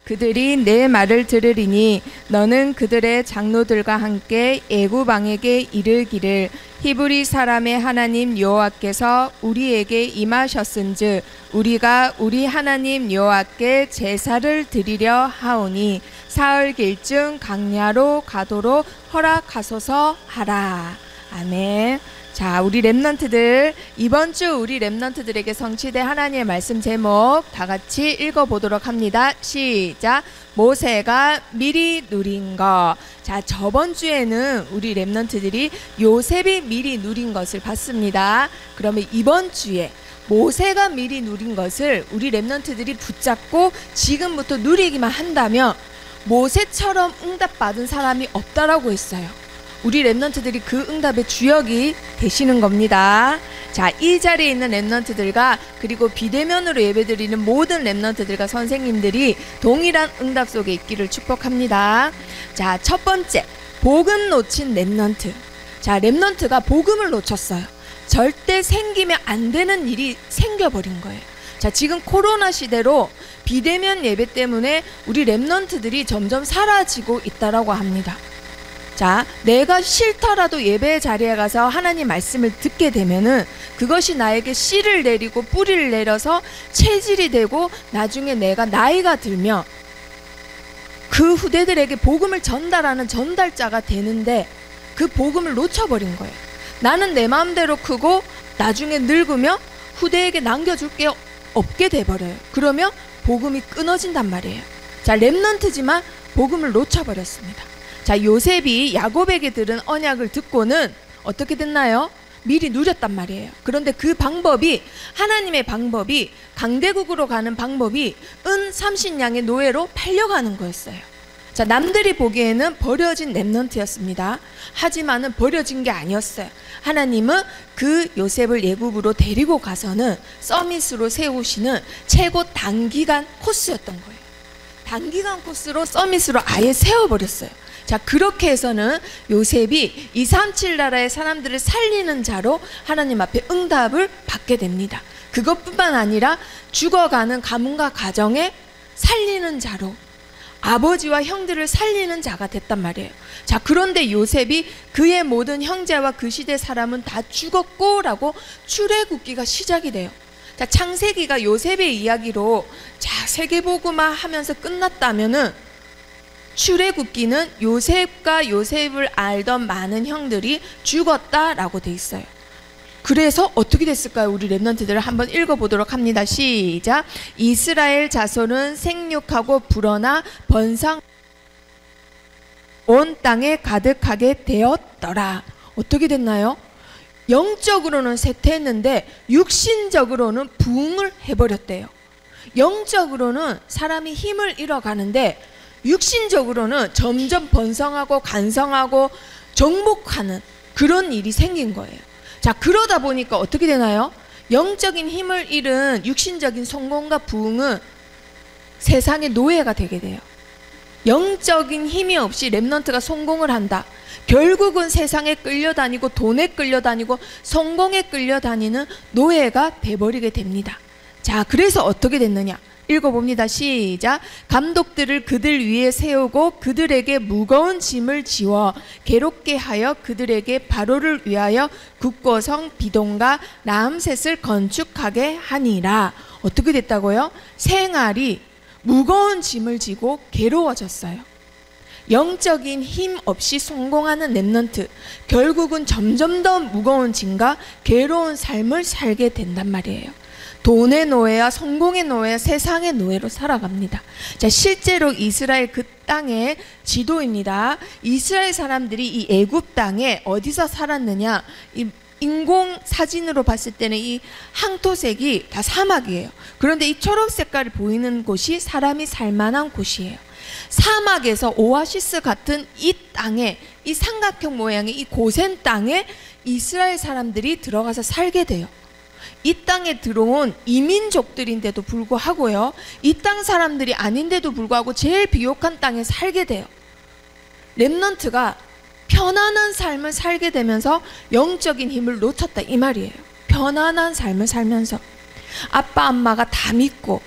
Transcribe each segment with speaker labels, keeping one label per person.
Speaker 1: 그들이 내 말을 들으리니 너는 그들의 장로들과 함께 애굽 왕에게 이르기를 히브리 사람의 하나님 여호와께서 우리에게 임하셨은즉 우리가 우리 하나님 여호와께 제사를 드리려 하오니 사흘길쯤 광야로 가도록 허락하소서 하라. 아멘. 자, 우리 랩런트들, 이번 주 우리 랩런트들에게 성취된 하나님의 말씀 제목 다 같이 읽어보도록 합니다. 시작. 모세가 미리 누린 것. 자, 저번 주에는 우리 랩런트들이 요셉이 미리 누린 것을 봤습니다. 그러면 이번 주에 모세가 미리 누린 것을 우리 랩런트들이 붙잡고 지금부터 누리기만 한다면 모세처럼 응답받은 사람이 없다라고 했어요. 우리 랩런트들이 그 응답의 주역이 되시는 겁니다. 자, 이 자리에 있는 랩런트들과 그리고 비대면으로 예배드리는 모든 랩런트들과 선생님들이 동일한 응답 속에 있기를 축복합니다. 자, 첫 번째, 복음 놓친 랩런트. 자, 랩런트가 복음을 놓쳤어요. 절대 생기면 안 되는 일이 생겨버린 거예요. 자, 지금 코로나 시대로 비대면 예배 때문에 우리 랩런트들이 점점 사라지고 있다라고 합니다. 자, 내가 싫더라도 예배 자리에 가서 하나님 말씀을 듣게 되면은 그것이 나에게 씨를 내리고 뿌리를 내려서 체질이 되고 나중에 내가 나이가 들면 그 후대들에게 복음을 전달하는 전달자가 되는데 그 복음을 놓쳐버린 거예요. 나는 내 마음대로 크고 나중에 늙으면 후대에게 남겨줄 게 없게 돼버려요. 그러면 복음이 끊어진단 말이에요. 자, 랩런트지만 복음을 놓쳐버렸습니다. 자, 요셉이 야곱에게 들은 언약을 듣고는 어떻게 됐나요? 미리 누렸단 말이에요. 그런데 그 방법이, 하나님의 방법이, 강대국으로 가는 방법이 은 30냥의 노예로 팔려가는 거였어요. 자, 남들이 보기에는 버려진 랩런트였습니다. 하지만은 버려진 게 아니었어요. 하나님은 그 요셉을 애굽으로 데리고 가서는 서밋으로 세우시는 최고 단기간 코스였던 거예요. 단기간 코스로 서밋으로 아예 세워버렸어요. 자, 그렇게 해서는 요셉이 237 나라의 사람들을 살리는 자로 하나님 앞에 응답을 받게 됩니다. 그것뿐만 아니라 죽어가는 가문과 가정에 살리는 자로, 아버지와 형들을 살리는 자가 됐단 말이에요. 자, 그런데 요셉이 그의 모든 형제와 그 시대 사람은 다 죽었고 라고 출애굽기가 시작이 돼요. 자, 창세기가 요셉의 이야기로 자, 세계복음화 하면서 끝났다면은 출애굽기는 요셉과 요셉을 알던 많은 형들이 죽었다라고 돼 있어요. 그래서 어떻게 됐을까요? 우리 랩런트들을 한번 읽어보도록 합니다. 시작. 이스라엘 자손은 생육하고 불어나 번성 온 땅에 가득하게 되었더라. 어떻게 됐나요? 영적으로는 쇠퇴했는데 육신적으로는 부흥을 해버렸대요. 영적으로는 사람이 힘을 잃어가는데 육신적으로는 점점 번성하고 간성하고 정복하는 그런 일이 생긴 거예요. 자, 그러다 보니까 어떻게 되나요? 영적인 힘을 잃은 육신적인 성공과 부흥은 세상의 노예가 되게 돼요. 영적인 힘이 없이 랩런트가 성공을 한다. 결국은 세상에 끌려다니고 돈에 끌려다니고 성공에 끌려다니는 노예가 돼버리게 됩니다. 자, 그래서 어떻게 됐느냐? 읽어봅니다. 시작. 감독들을 그들 위에 세우고 그들에게 무거운 짐을 지워 괴롭게 하여 그들에게 바로를 위하여 국고성 비동과 라암셋을 건축하게 하니라. 어떻게 됐다고요? 생활이 무거운 짐을 지고 괴로워졌어요. 영적인 힘 없이 성공하는 랩런트, 결국은 점점 더 무거운 짐과 괴로운 삶을 살게 된단 말이에요. 돈의 노예와 성공의 노예와 세상의 노예로 살아갑니다. 자, 실제로 이스라엘 그 땅의 지도입니다. 이스라엘 사람들이 이 애굽 땅에 어디서 살았느냐? 이 인공 사진으로 봤을 때는 이 항토색이 다 사막이에요. 그런데 이 초록 색깔이 보이는 곳이 사람이 살만한 곳이에요. 사막에서 오아시스 같은 이 땅에, 이 삼각형 모양의 이 고센 땅에 이스라엘 사람들이 들어가서 살게 돼요. 이 땅에 들어온 이민족들인데도 불구하고요, 이 땅 사람들이 아닌데도 불구하고 제일 비옥한 땅에 살게 돼요. 랩런트가 편안한 삶을 살게 되면서 영적인 힘을 놓쳤다 이 말이에요. 편안한 삶을 살면서 아빠 엄마가 다 믿고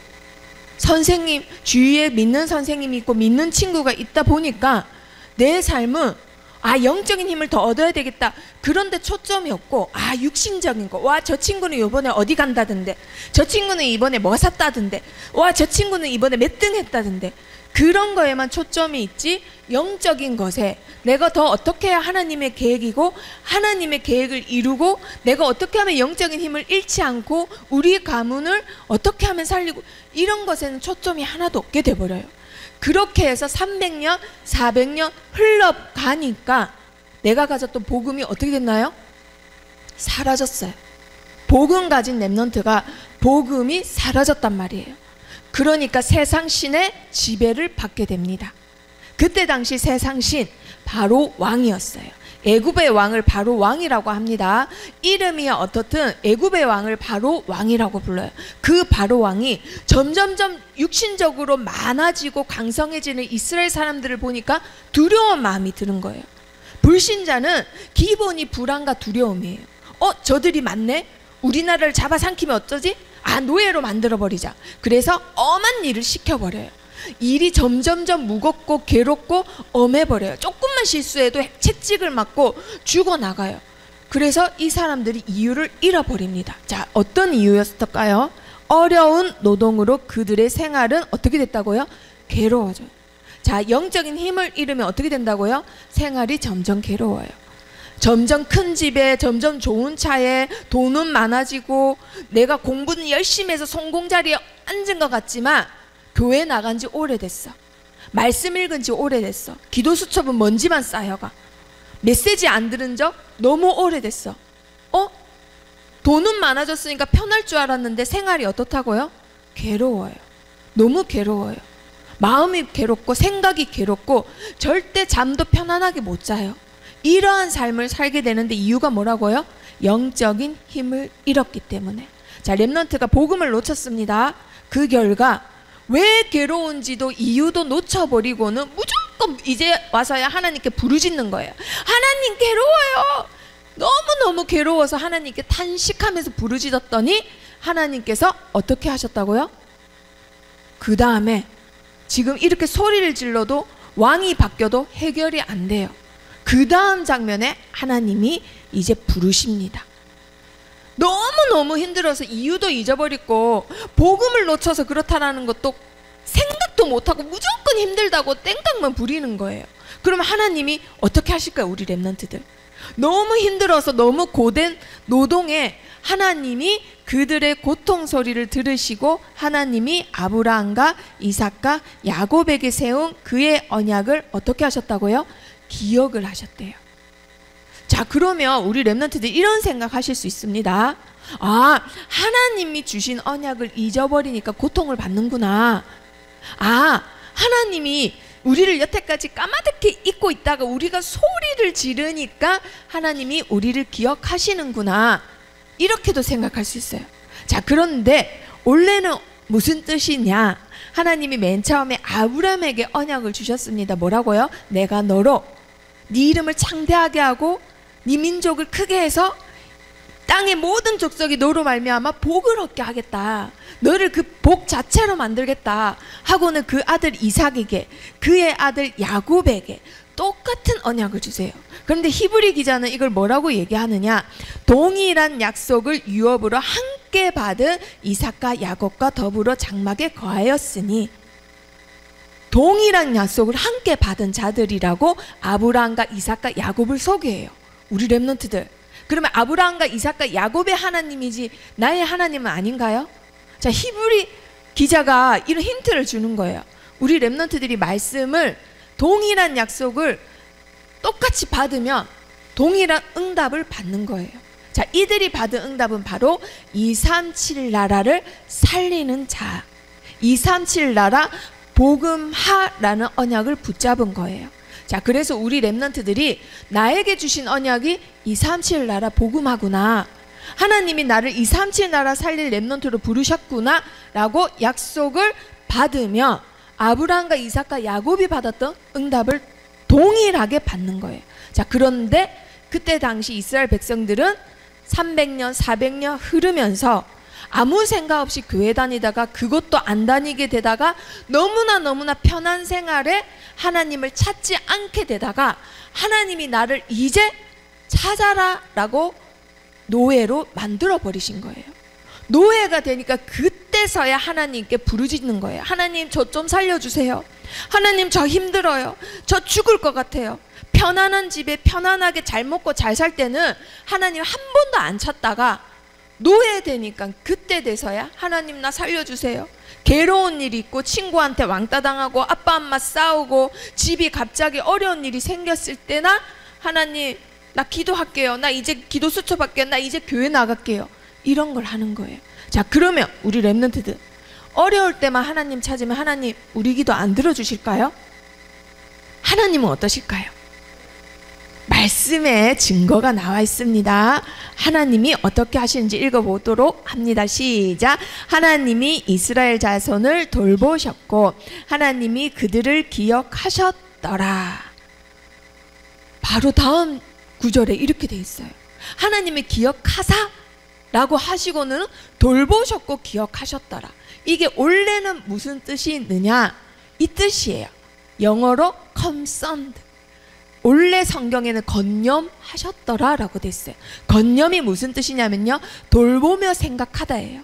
Speaker 1: 선생님, 주위에 믿는 선생님이 있고 믿는 친구가 있다 보니까 내 삶은 영적인 힘을 더 얻어야 되겠다. 그런데 초점이 없고 육신적인 거. 와, 저 친구는 이번에 어디 간다던데. 저 친구는 이번에 뭐 샀다던데. 와, 저 친구는 이번에 몇 등 했다던데. 그런 거에만 초점이 있지 영적인 것에 내가 더 어떻게 해야 하나님의 계획이고 하나님의 계획을 이루고 내가 어떻게 하면 영적인 힘을 잃지 않고 우리 가문을 어떻게 하면 살리고 이런 것에는 초점이 하나도 없게 돼버려요. 그렇게 해서 300년, 400년 흘러가니까 내가 가졌던 복음이 어떻게 됐나요? 사라졌어요. 복음 가진 렘넌트가 복음이 사라졌단 말이에요. 그러니까 세상신의 지배를 받게 됩니다. 그때 당시 세상신 바로 왕이었어요. 애굽의 왕을 바로 왕이라고 합니다. 이름이 어떻든 애굽의 왕을 바로 왕이라고 불러요. 그 바로 왕이 점점점 육신적으로 많아지고 강성해지는 이스라엘 사람들을 보니까 두려운 마음이 드는 거예요. 불신자는 기본이 불안과 두려움이에요. 저들이 많네? 우리나라를 잡아삼키면 어쩌지? 노예로 만들어버리자. 그래서 엄한 일을 시켜버려요. 일이 점점점 무겁고 괴롭고 엄해버려요. 조금만 실수해도 채찍을 맞고 죽어나가요. 그래서 이 사람들이 이유를 잃어버립니다. 자, 어떤 이유였을까요? 어려운 노동으로 그들의 생활은 어떻게 됐다고요? 괴로워져요. 자, 영적인 힘을 잃으면 어떻게 된다고요? 생활이 점점 괴로워요. 점점 큰 집에, 점점 좋은 차에, 돈은 많아지고 내가 공부는 열심히 해서 성공 자리에 앉은 것 같지만 교회 나간 지 오래됐어. 말씀 읽은 지 오래됐어. 기도 수첩은 먼지만 쌓여가. 메시지 안 들은 적 너무 오래됐어. 돈은 많아졌으니까 편할 줄 알았는데 생활이 어떻다고요? 괴로워요. 너무 괴로워요. 마음이 괴롭고 생각이 괴롭고 절대 잠도 편안하게 못 자요. 이러한 삶을 살게 되는데 이유가 뭐라고요? 영적인 힘을 잃었기 때문에. 자, 렘넌트가 복음을 놓쳤습니다. 그 결과 왜 괴로운지도 이유도 놓쳐버리고는 무조건 이제 와서야 하나님께 부르짖는 거예요. 하나님 괴로워요. 너무너무 괴로워서 하나님께 탄식하면서 부르짖었더니 하나님께서 어떻게 하셨다고요? 그 다음에 지금 이렇게 소리를 질러도 왕이 바뀌어도 해결이 안 돼요. 그 다음 장면에 하나님이 이제 부르십니다. 너무너무 힘들어서 이유도 잊어버리고 복음을 놓쳐서 그렇다라는 것도 생각도 못하고 무조건 힘들다고 땡깡만 부리는 거예요. 그럼 하나님이 어떻게 하실까요? 우리 렘넌트들 너무 힘들어서 너무 고된 노동에 하나님이 그들의 고통 소리를 들으시고 하나님이 아브라함과 이삭과 야곱에게 세운 그의 언약을 어떻게 하셨다고요? 기억을 하셨대요. 자, 그러면 우리 렘넌트들 이런 생각하실 수 있습니다. 하나님이 주신 언약을 잊어버리니까 고통을 받는구나. 하나님이 우리를 여태까지 까마득히 잊고 있다가 우리가 소리를 지르니까 하나님이 우리를 기억하시는구나. 이렇게도 생각할 수 있어요. 자, 그런데 원래는 무슨 뜻이냐? 하나님이 맨 처음에 아브라함에게 언약을 주셨습니다. 뭐라고요? 내가 너로 네 이름을 창대하게 하고 네 민족을 크게 해서 땅의 모든 족속이 너로 말미암아 복을 얻게 하겠다. 너를 그 복 자체로 만들겠다 하고는 그 아들 이삭에게 그의 아들 야곱에게 똑같은 언약을 주세요. 그런데 히브리 기자는 이걸 뭐라고 얘기하느냐? 동일한 약속을 유업으로 함께 받은 이삭과 야곱과 더불어 장막에 거하였으니 동일한 약속을 함께 받은 자들이라고 아브라함과 이삭과 야곱을 소개해요. 우리 렘넌트들. 그러면 아브라함과 이삭과 야곱의 하나님이지 나의 하나님은 아닌가요? 자, 히브리 기자가 이런 힌트를 주는 거예요. 우리 렘넌트들이 말씀을 동일한 약속을 똑같이 받으면 동일한 응답을 받는 거예요. 자, 이들이 받은 응답은 바로 237 나라를 살리는 자, 237 나라 복음하라는 언약을 붙잡은 거예요. 자, 그래서 우리 렘넌트들이 나에게 주신 언약이 237 나라 복음하구나. 하나님이 나를 237 나라 살릴 렘넌트로 부르셨구나 라고 약속을 받으며 아브라함과 이삭과 야곱이 받았던 응답을 동일하게 받는 거예요. 자, 그런데 그때 당시 이스라엘 백성들은 300년, 400년 흐르면서 아무 생각 없이 교회 다니다가 그것도 안 다니게 되다가 너무나 편한 생활에 하나님을 찾지 않게 되다가 하나님이 나를 이제 찾아라 라고 노예로 만들어 버리신 거예요. 노예가 되니까 그때서야 하나님께 부르짖는 거예요. 하나님, 저 좀 살려주세요. 하나님, 저 힘들어요. 저 죽을 것 같아요. 편안한 집에 편안하게 잘 먹고 잘 살 때는 하나님 한 번도 안 찾다가 노예되니까 그때 돼서야 하나님, 나 살려주세요. 괴로운 일이 있고 친구한테 왕따 당하고 아빠 엄마 싸우고 집이 갑자기 어려운 일이 생겼을 때나 하나님, 나 기도할게요. 나 이제 기도 수첩할게요. 나 이제 교회 나갈게요. 이런 걸 하는 거예요. 자, 그러면 우리 렘넌트들 어려울 때만 하나님 찾으면 하나님 우리 기도 안 들어주실까요? 하나님은 어떠실까요? 말씀에 증거가 나와 있습니다. 하나님이 어떻게 하시는지 읽어보도록 합니다. 시작. 하나님이 이스라엘 자손을 돌보셨고 하나님이 그들을 기억하셨더라. 바로 다음 구절에 이렇게 돼 있어요. 하나님이 기억하사 라고 하시고는 돌보셨고 기억하셨더라. 이게 원래는 무슨 뜻이 있느냐, 이 뜻이에요. 영어로 concerned. 원래 성경에는 건념하셨더라 라고 됐어요. 건념이 무슨 뜻이냐면요, 돌보며 생각하다예요.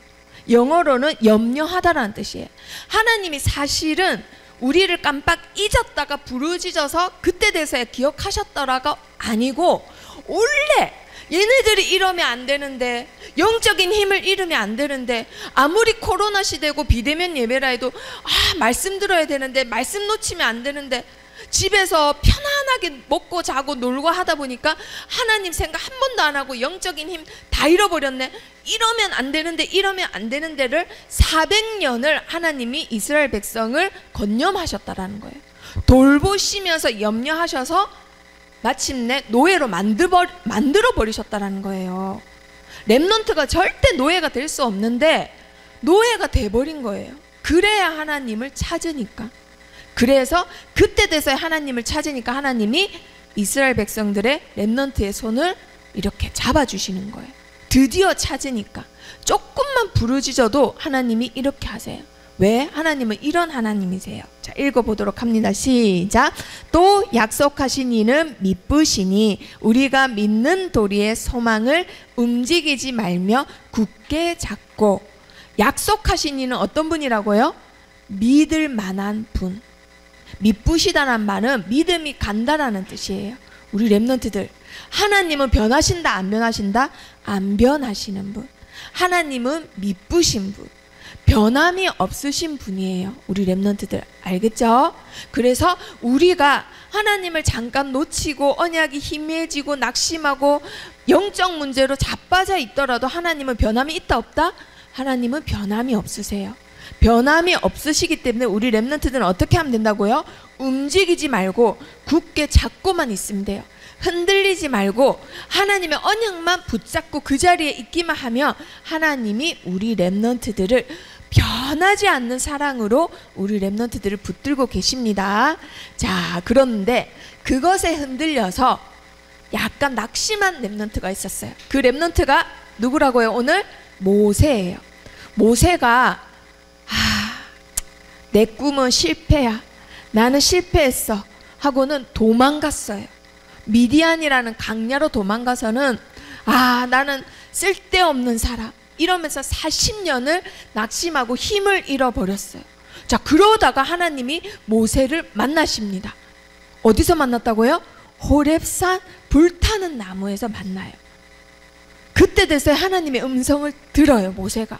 Speaker 1: 영어로는 염려하다라는 뜻이에요. 하나님이 사실은 우리를 깜빡 잊었다가 부르짖어서 그때 돼서야 기억하셨더라가 아니고, 원래 얘네들이 이러면 안 되는데, 영적인 힘을 잃으면 안 되는데, 아무리 코로나 시대고 비대면 예배라 해도 말씀 들어야 되는데, 말씀 놓치면 안 되는데, 집에서 편안하게 먹고 자고 놀고 하다 보니까 하나님 생각 한 번도 안 하고 영적인 힘 다 잃어버렸네. 이러면 안 되는데, 이러면 안 되는 데를 400년을 하나님이 이스라엘 백성을 건념하셨다라는 거예요. 돌보시면서 염려하셔서 마침내 노예로 만들어 버리셨다라는 거예요. 렘넌트가 절대 노예가 될 수 없는데 노예가 돼버린 거예요. 그래야 하나님을 찾으니까. 그래서 그때 돼서 하나님을 찾으니까 하나님이 이스라엘 백성들의 렘넌트의 손을 이렇게 잡아주시는 거예요. 드디어 찾으니까. 조금만 부르짖어도 하나님이 이렇게 하세요. 왜? 하나님은 이런 하나님이세요. 자, 읽어보도록 합니다. 시작. 또 약속하신 이는 미쁘시니 우리가 믿는 도리의 소망을 움직이지 말며 굳게 잡고. 약속하신 이는 어떤 분이라고요? 믿을 만한 분. 미쁘시다는 말은 믿음이 간다라는 뜻이에요. 우리 렘넌트들, 하나님은 변하신다 안 변하신다? 안 변하시는 분. 하나님은 미쁘신 분, 변함이 없으신 분이에요. 우리 렘넌트들 알겠죠? 그래서 우리가 하나님을 잠깐 놓치고 언약이 희미해지고 낙심하고 영적 문제로 자빠져 있더라도 하나님은 변함이 있다 없다? 하나님은 변함이 없으세요. 변함이 없으시기 때문에 우리 렘넌트들은 어떻게 하면 된다고요? 움직이지 말고 굳게 잡고만 있으면 돼요. 흔들리지 말고 하나님의 언약만 붙잡고 그 자리에 있기만 하면 하나님이 우리 렘넌트들을 변하지 않는 사랑으로 우리 렘넌트들을 붙들고 계십니다. 자, 그런데 그것에 흔들려서 약간 낙심한 렘넌트가 있었어요. 그 렘넌트가 누구라고요? 오늘 모세예요. 모세가 내 꿈은 실패야, 나는 실패했어 하고는 도망갔어요. 미디안이라는 강야로 도망가서는 나는 쓸데없는 사람 이러면서 40년을 낙심하고 힘을 잃어버렸어요. 자, 그러다가 하나님이 모세를 만나십니다. 어디서 만났다고요? 호렙산 불타는 나무에서 만나요. 그때 돼서 하나님의 음성을 들어요, 모세가.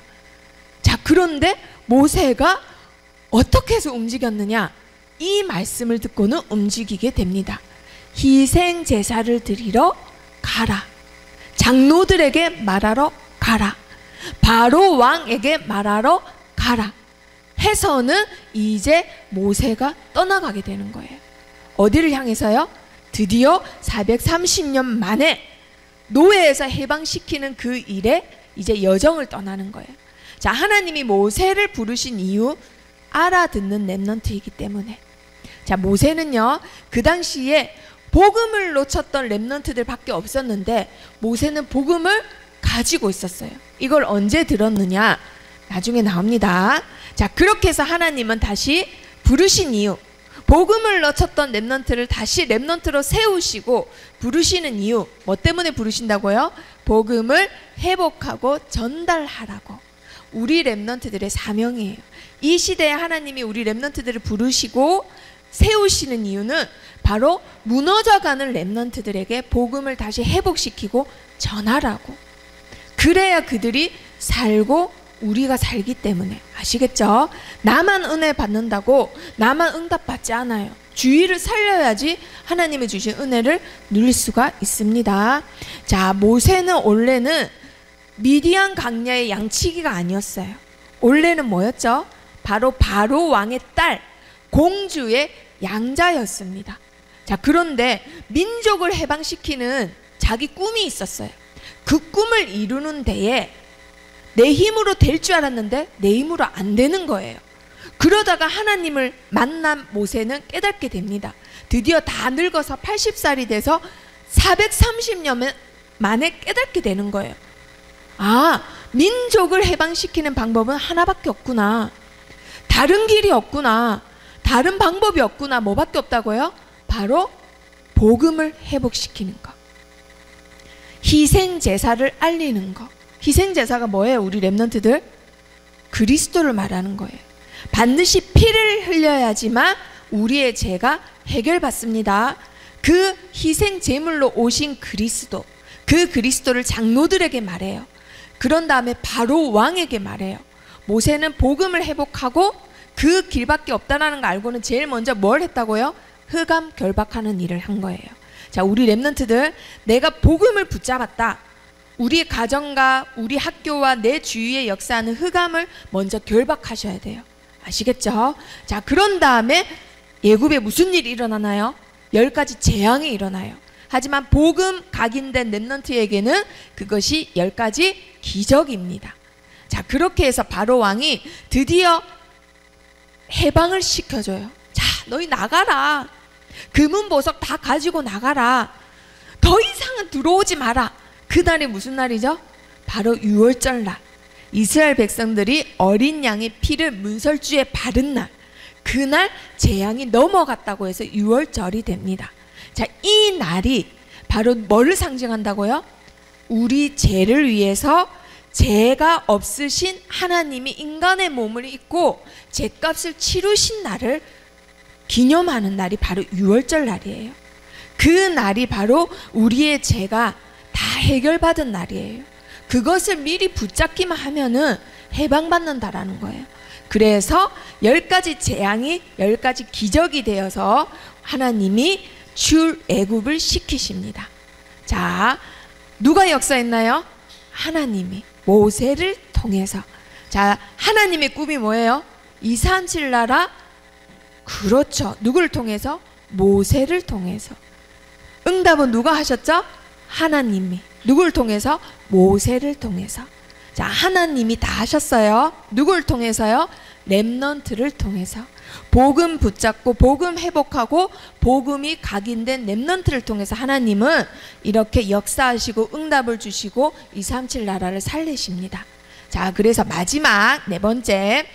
Speaker 1: 자, 그런데 모세가 어떻게 해서 움직였느냐? 이 말씀을 듣고는 움직이게 됩니다. 희생 제사를 드리러 가라. 장로들에게 말하러 가라. 바로 왕에게 말하러 가라. 해서는 이제 모세가 떠나가게 되는 거예요. 어디를 향해서요? 드디어 430년 만에 노예에서 해방시키는 그 일에 이제 여정을 떠나는 거예요. 자, 하나님이 모세를 부르신 이유, 알아듣는 렘넌트이기 때문에. 자, 모세는요, 그 당시에 복음을 놓쳤던 렘넌트들 밖에 없었는데 모세는 복음을 가지고 있었어요. 이걸 언제 들었느냐? 나중에 나옵니다. 자, 그렇게 해서 하나님은 다시 부르신 이유, 복음을 놓쳤던 렘넌트를 다시 렘넌트로 세우시고 부르시는 이유, 뭐 때문에 부르신다고요? 복음을 회복하고 전달하라고. 우리 렘넌트들의 사명이에요. 이 시대에 하나님이 우리 렘넌트들을 부르시고 세우시는 이유는 바로 무너져가는 렘넌트들에게 복음을 다시 회복시키고 전하라고. 그래야 그들이 살고 우리가 살기 때문에. 아시겠죠? 나만 은혜 받는다고 나만 응답받지 않아요. 주의를 살려야지 하나님이 주신 은혜를 누릴 수가 있습니다. 자, 모세는 원래는 미디안 광야의 양치기가 아니었어요. 원래는 뭐였죠? 바로 왕의 딸, 공주의 양자였습니다. 자, 그런데 민족을 해방시키는 자기 꿈이 있었어요. 그 꿈을 이루는 데에 내 힘으로 될 줄 알았는데 내 힘으로 안 되는 거예요. 그러다가 하나님을 만난 모세는 깨닫게 됩니다. 드디어 다 늙어서 80살이 돼서 430년 만에 깨닫게 되는 거예요. 아, 민족을 해방시키는 방법은 하나밖에 없구나. 다른 길이 없구나. 다른 방법이 없구나. 뭐밖에 없다고요? 바로 복음을 회복시키는 것. 희생제사를 알리는 것. 희생제사가 뭐예요? 우리 렘넌트들? 그리스도를 말하는 거예요. 반드시 피를 흘려야지만 우리의 죄가 해결받습니다. 그 희생제물로 오신 그리스도, 그 그리스도를 장로들에게 말해요. 그런 다음에 바로 왕에게 말해요. 모세는 복음을 회복하고 그 길밖에 없다는 걸 알고는 제일 먼저 뭘 했다고요? 흑암 결박하는 일을 한 거예요. 자, 우리 렘넌트들, 내가 복음을 붙잡았다. 우리 가정과 우리 학교와 내 주위에 역사하는 흑암을 먼저 결박하셔야 돼요. 아시겠죠? 자, 그런 다음에 애굽에 무슨 일이 일어나나요? 10가지 재앙이 일어나요. 하지만 복음 각인된 렘넌트에게는 그것이 10가지 기적입니다. 자, 그렇게 해서 바로 왕이 드디어 해방을 시켜줘요. 자, 너희 나가라. 금은 보석 다 가지고 나가라. 더 이상은 들어오지 마라. 그날이 무슨 날이죠? 바로 유월절 날. 이스라엘 백성들이 어린 양의 피를 문설주에 바른 날, 그날 재앙이 넘어갔다고 해서 유월절이 됩니다. 자, 이 날이 바로 뭐를 상징한다고요? 우리 죄를 위해서 죄가 없으신 하나님이 인간의 몸을 입고 죄값을 치르신 날을 기념하는 날이 바로 유월절 날이에요. 그 날이 바로 우리의 죄가 다 해결받은 날이에요. 그것을 미리 붙잡기만 하면은 해방받는다라는 거예요. 그래서 10가지 재앙이 10가지 기적이 되어서 하나님이 출애굽을 시키십니다. 자, 누가 역사했나요? 하나님이 모세를 통해서. 자, 하나님의 꿈이 뭐예요? 237 나라. 그렇죠. 누구를 통해서? 모세를 통해서. 응답은 누가 하셨죠? 하나님이. 누구를 통해서? 모세를 통해서. 자, 하나님이 다 하셨어요. 누구를 통해서요? 렘넌트를 통해서. 복음 붙잡고 복음 회복하고 복음이 각인된 렘넌트를 통해서 하나님은 이렇게 역사하시고 응답을 주시고 237 나라를 살리십니다. 자, 그래서 마지막 네 번째,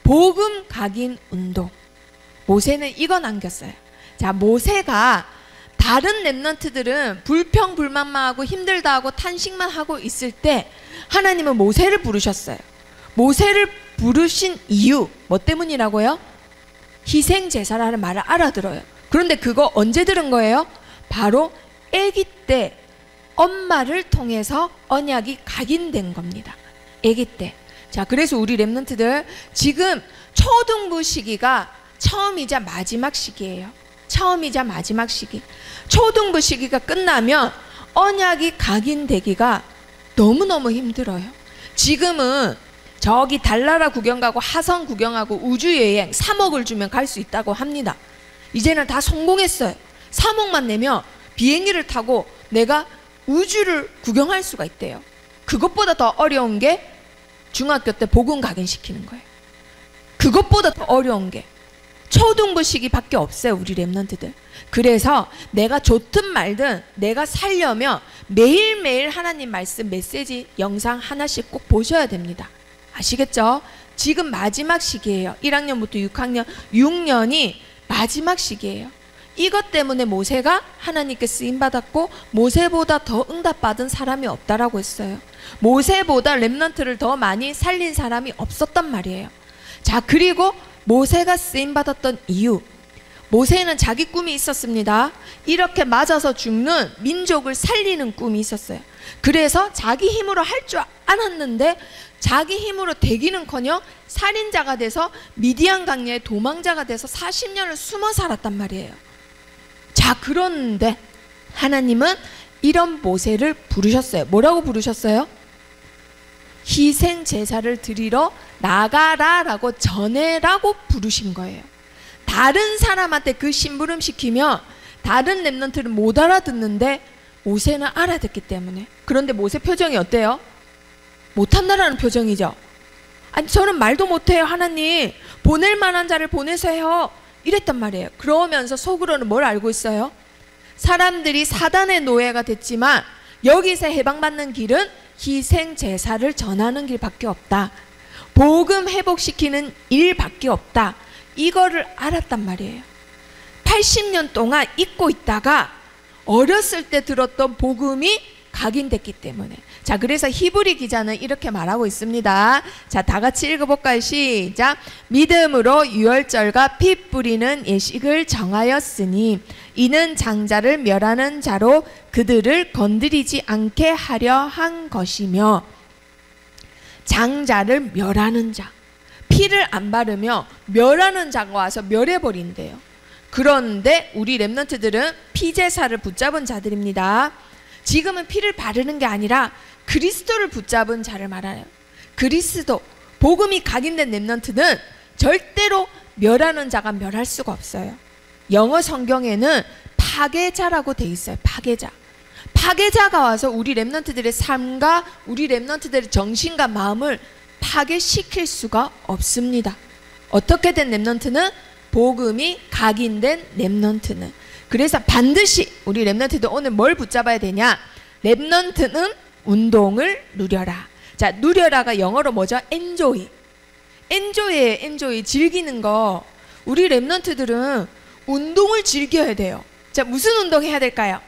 Speaker 1: 복음 각인 운동. 모세는 이거 남겼어요. 자, 모세가 다른 렘넌트들은 불평불만만 하고 힘들다 하고 탄식만 하고 있을 때 하나님은 모세를 부르셨어요. 모세를 부르신 이유 뭐 때문이라고요? 희생제사라는 말을 알아들어요. 그런데 그거 언제 들은 거예요? 바로 아기 때 엄마를 통해서 언약이 각인된 겁니다. 아기 때. 자, 그래서 우리 렘넌트들 지금 초등부 시기가 처음이자 마지막 시기예요. 처음이자 마지막 시기. 초등부 시기가 끝나면 언약이 각인되기가 너무너무 힘들어요. 지금은 저기 달나라 구경 가고 화성 구경하고 우주여행 3억을 주면 갈 수 있다고 합니다. 이제는 다 성공했어요. 3억만 내면 비행기를 타고 내가 우주를 구경할 수가 있대요. 그것보다 더 어려운 게 중학교 때 복음 각인시키는 거예요. 그것보다 더 어려운 게 초등부 시기밖에 없어요. 우리 렘넌트들. 그래서 내가 좋든 말든 내가 살려면 매일매일 하나님 말씀 메시지 영상 하나씩 꼭 보셔야 됩니다. 아시겠죠? 지금 마지막 시기예요. 1학년부터 6학년, 6년이 마지막 시기예요. 이것 때문에 모세가 하나님께 쓰임받았고 모세보다 더 응답받은 사람이 없다라고 했어요. 모세보다 렘넌트를 더 많이 살린 사람이 없었단 말이에요. 자, 그리고 모세가 쓰임받았던 이유, 모세는 자기 꿈이 있었습니다. 이렇게 맞아서 죽는 민족을 살리는 꿈이 있었어요. 그래서 자기 힘으로 할 줄 알았는데 자기 힘으로 되기는커녕 살인자가 돼서 미디안 강야의 도망자가 돼서 40년을 숨어 살았단 말이에요. 자, 그런데 하나님은 이런 모세를 부르셨어요. 뭐라고 부르셨어요? 희생 제사를 드리러 나가라라고 전해라고 부르신 거예요. 다른 사람한테 그 심부름 시키면 다른 렘넌트는 못 알아듣는데 모세는 알아듣기 때문에. 그런데 모세 표정이 어때요? 못한다라는 표정이죠. 아니, 저는 말도 못해요. 하나님, 보낼 만한 자를 보내세요. 이랬단 말이에요. 그러면서 속으로는 뭘 알고 있어요? 사람들이 사단의 노예가 됐지만 여기서 해방받는 길은 희생 제사를 전하는 길밖에 없다. 복음 회복시키는 일밖에 없다. 이거를 알았단 말이에요. 80년 동안 잊고 있다가 어렸을 때 들었던 복음이 각인됐기 때문에. 자, 그래서 히브리 기자는 이렇게 말하고 있습니다. 자, 다 같이 읽어볼까요? 시작. 믿음으로 유월절과 피 뿌리는 예식을 정하였으니 이는 장자를 멸하는 자로 그들을 건드리지 않게 하려 한 것이며. 장자를 멸하는 자, 피를 안 바르며 멸하는 자가 와서 멸해버린대요. 그런데 우리 렘넌트들은 피제사를 붙잡은 자들입니다. 지금은 피를 바르는 게 아니라 그리스도를 붙잡은 자를 말하요. 그리스도, 복음이 각인된 렘넌트는 절대로 멸하는 자가 멸할 수가 없어요. 영어 성경에는 파괴자라고 돼 있어요. 파괴자. 파괴자가 와서 우리 렘넌트들의 삶과 우리 렘넌트들의 정신과 마음을 파괴시킬 수가 없습니다. 어떻게 된 렘넌트는? 복음이 각인된 렘넌트는. 그래서 반드시 우리 렘넌트들 오늘 뭘 붙잡아야 되냐? 렘넌트는 운동을 누려라. 자, 누려라가 영어로 뭐죠? enjoy. enjoy예요. enjoy. 즐기는 거. 우리 렘넌트들은 운동을 즐겨야 돼요. 자, 무슨 운동 해야 될까요?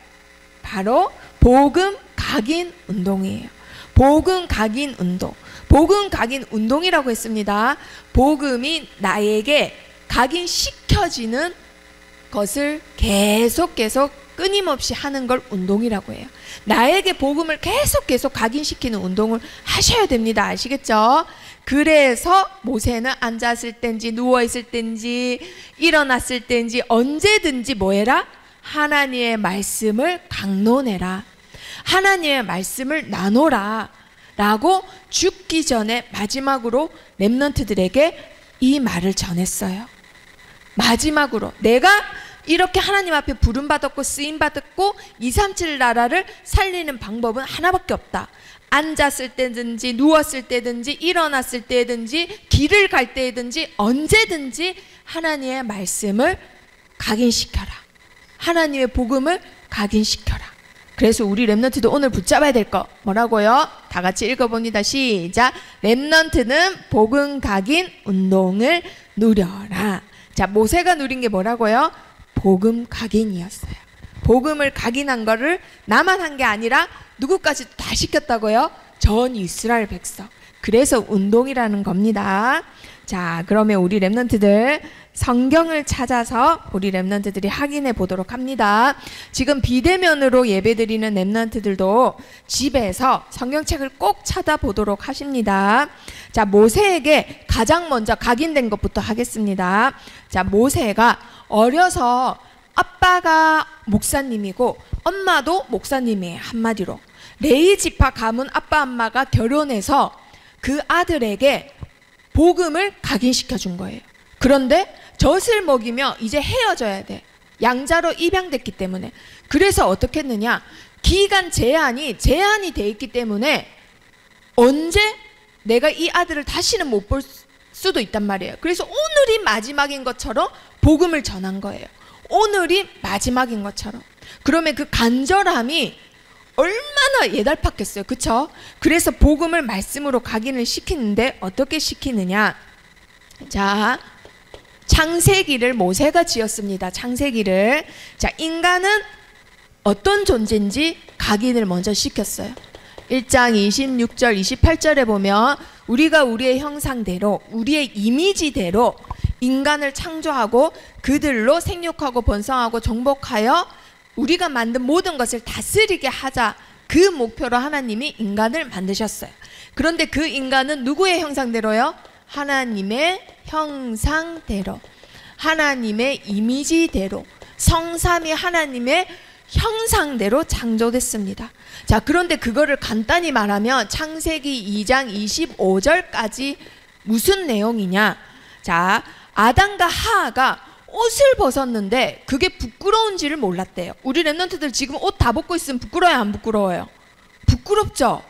Speaker 1: 바로 복음 각인 운동이에요. 복음 각인 운동. 복음 각인 운동이라고 했습니다. 복음이 나에게 각인시켜지는 것을 계속 끊임없이 하는 걸 운동이라고 해요. 나에게 복음을 계속 각인시키는 운동을 하셔야 됩니다. 아시겠죠? 그래서 모세는 앉았을 땐지 누워있을 땐지 일어났을 땐지 언제든지 뭐 해라? 하나님의 말씀을 강론해라. 하나님의 말씀을 나눠라 라고 죽기 전에 마지막으로 렘넌트들에게 이 말을 전했어요. 마지막으로 내가 이렇게 하나님 앞에 부름받았고 쓰임받았고 237 나라를 살리는 방법은 하나밖에 없다. 앉았을 때든지 누웠을 때든지 일어났을 때든지 길을 갈 때든지 언제든지 하나님의 말씀을 각인시켜라. 하나님의 복음을 각인시켜라. 그래서 우리 렘넌트도 오늘 붙잡아야 될 거 뭐라고요? 다 같이 읽어봅니다. 시작. 렘넌트는 복음 각인 운동을 누려라. 자, 모세가 누린 게 뭐라고요? 복음 각인이었어요. 복음을 각인한 거를 나만 한 게 아니라 누구까지 다 시켰다고요? 전 이스라엘 백성. 그래서 운동이라는 겁니다. 자, 그러면 우리 렘넌트들 성경을 찾아서 우리 렘넌트들이 확인해 보도록 합니다. 지금 비대면으로 예배드리는 렘넌트들도 집에서 성경책을 꼭 찾아보도록 하십니다. 자, 모세에게 가장 먼저 각인된 것부터 하겠습니다. 자, 모세가 어려서 아빠가 목사님이고 엄마도 목사님이에요. 한마디로 레위 지파 가문 아빠 엄마가 결혼해서 그 아들에게 복음을 각인시켜 준 거예요. 그런데 젖을 먹이며 이제 헤어져야 돼. 양자로 입양됐기 때문에. 그래서 어떻게 했느냐? 기간 제한이 돼 있기 때문에 언제 내가 이 아들을 다시는 못 볼 수도 있단 말이에요. 그래서 오늘이 마지막인 것처럼 복음을 전한 거예요. 오늘이 마지막인 것처럼. 그러면 그 간절함이 얼마나 예달팠겠어요. 그쵸? 그래서 복음을 말씀으로 각인을 시키는데 어떻게 시키느냐. 자, 창세기를 모세가 지었습니다. 창세기를. 자, 인간은 어떤 존재인지 각인을 먼저 시켰어요. 1장 26절 28절에 보면 우리가 우리의 형상대로 우리의 이미지대로 인간을 창조하고 그들로 생육하고 번성하고 정복하여 우리가 만든 모든 것을 다스리게 하자. 그 목표로 하나님이 인간을 만드셨어요. 그런데 그 인간은 누구의 형상대로요? 하나님의 형상대로, 하나님의 이미지대로, 성삼위 하나님의 형상대로 창조됐습니다. 자, 그런데 그거를 간단히 말하면 창세기 2장 25절까지 무슨 내용이냐. 자, 아담과 하하가 옷을 벗었는데 그게 부끄러운지를 몰랐대요. 우리 랩런트들 지금 옷 다 벗고 있으면 부끄러워요, 안 부끄러워요? 부끄럽죠?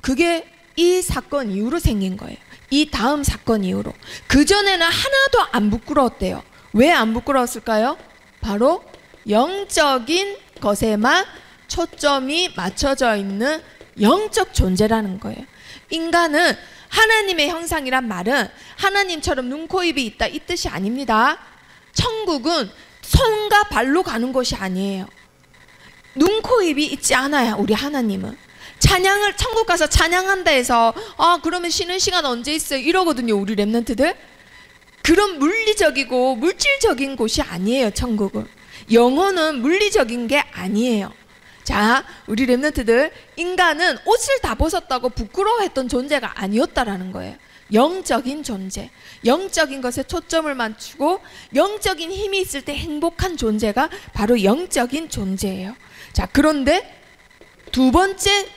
Speaker 1: 그게 이 사건 이후로 생긴 거예요. 이 다음 사건 이후로. 그전에는 하나도 안 부끄러웠대요. 왜 안 부끄러웠을까요? 바로 영적인 것에만 초점이 맞춰져 있는 영적 존재라는 거예요. 인간은 하나님의 형상이란 말은 하나님처럼 눈, 코, 입이 있다 이 뜻이 아닙니다. 천국은 손과 발로 가는 곳이 아니에요. 눈, 코, 입이 있지 않아요. 우리 하나님은 찬양을 천국 가서 찬양한다 해서 그러면 쉬는 시간 언제 있어요? 이러거든요. 우리 랩런트들. 그런 물리적이고 물질적인 곳이 아니에요. 천국은. 영혼은 물리적인 게 아니에요. 자, 우리 랩런트들, 인간은 옷을 다 벗었다고 부끄러워했던 존재가 아니었다라는 거예요. 영적인 존재, 영적인 것에 초점을 맞추고 영적인 힘이 있을 때 행복한 존재가 바로 영적인 존재예요. 자, 그런데 두 번째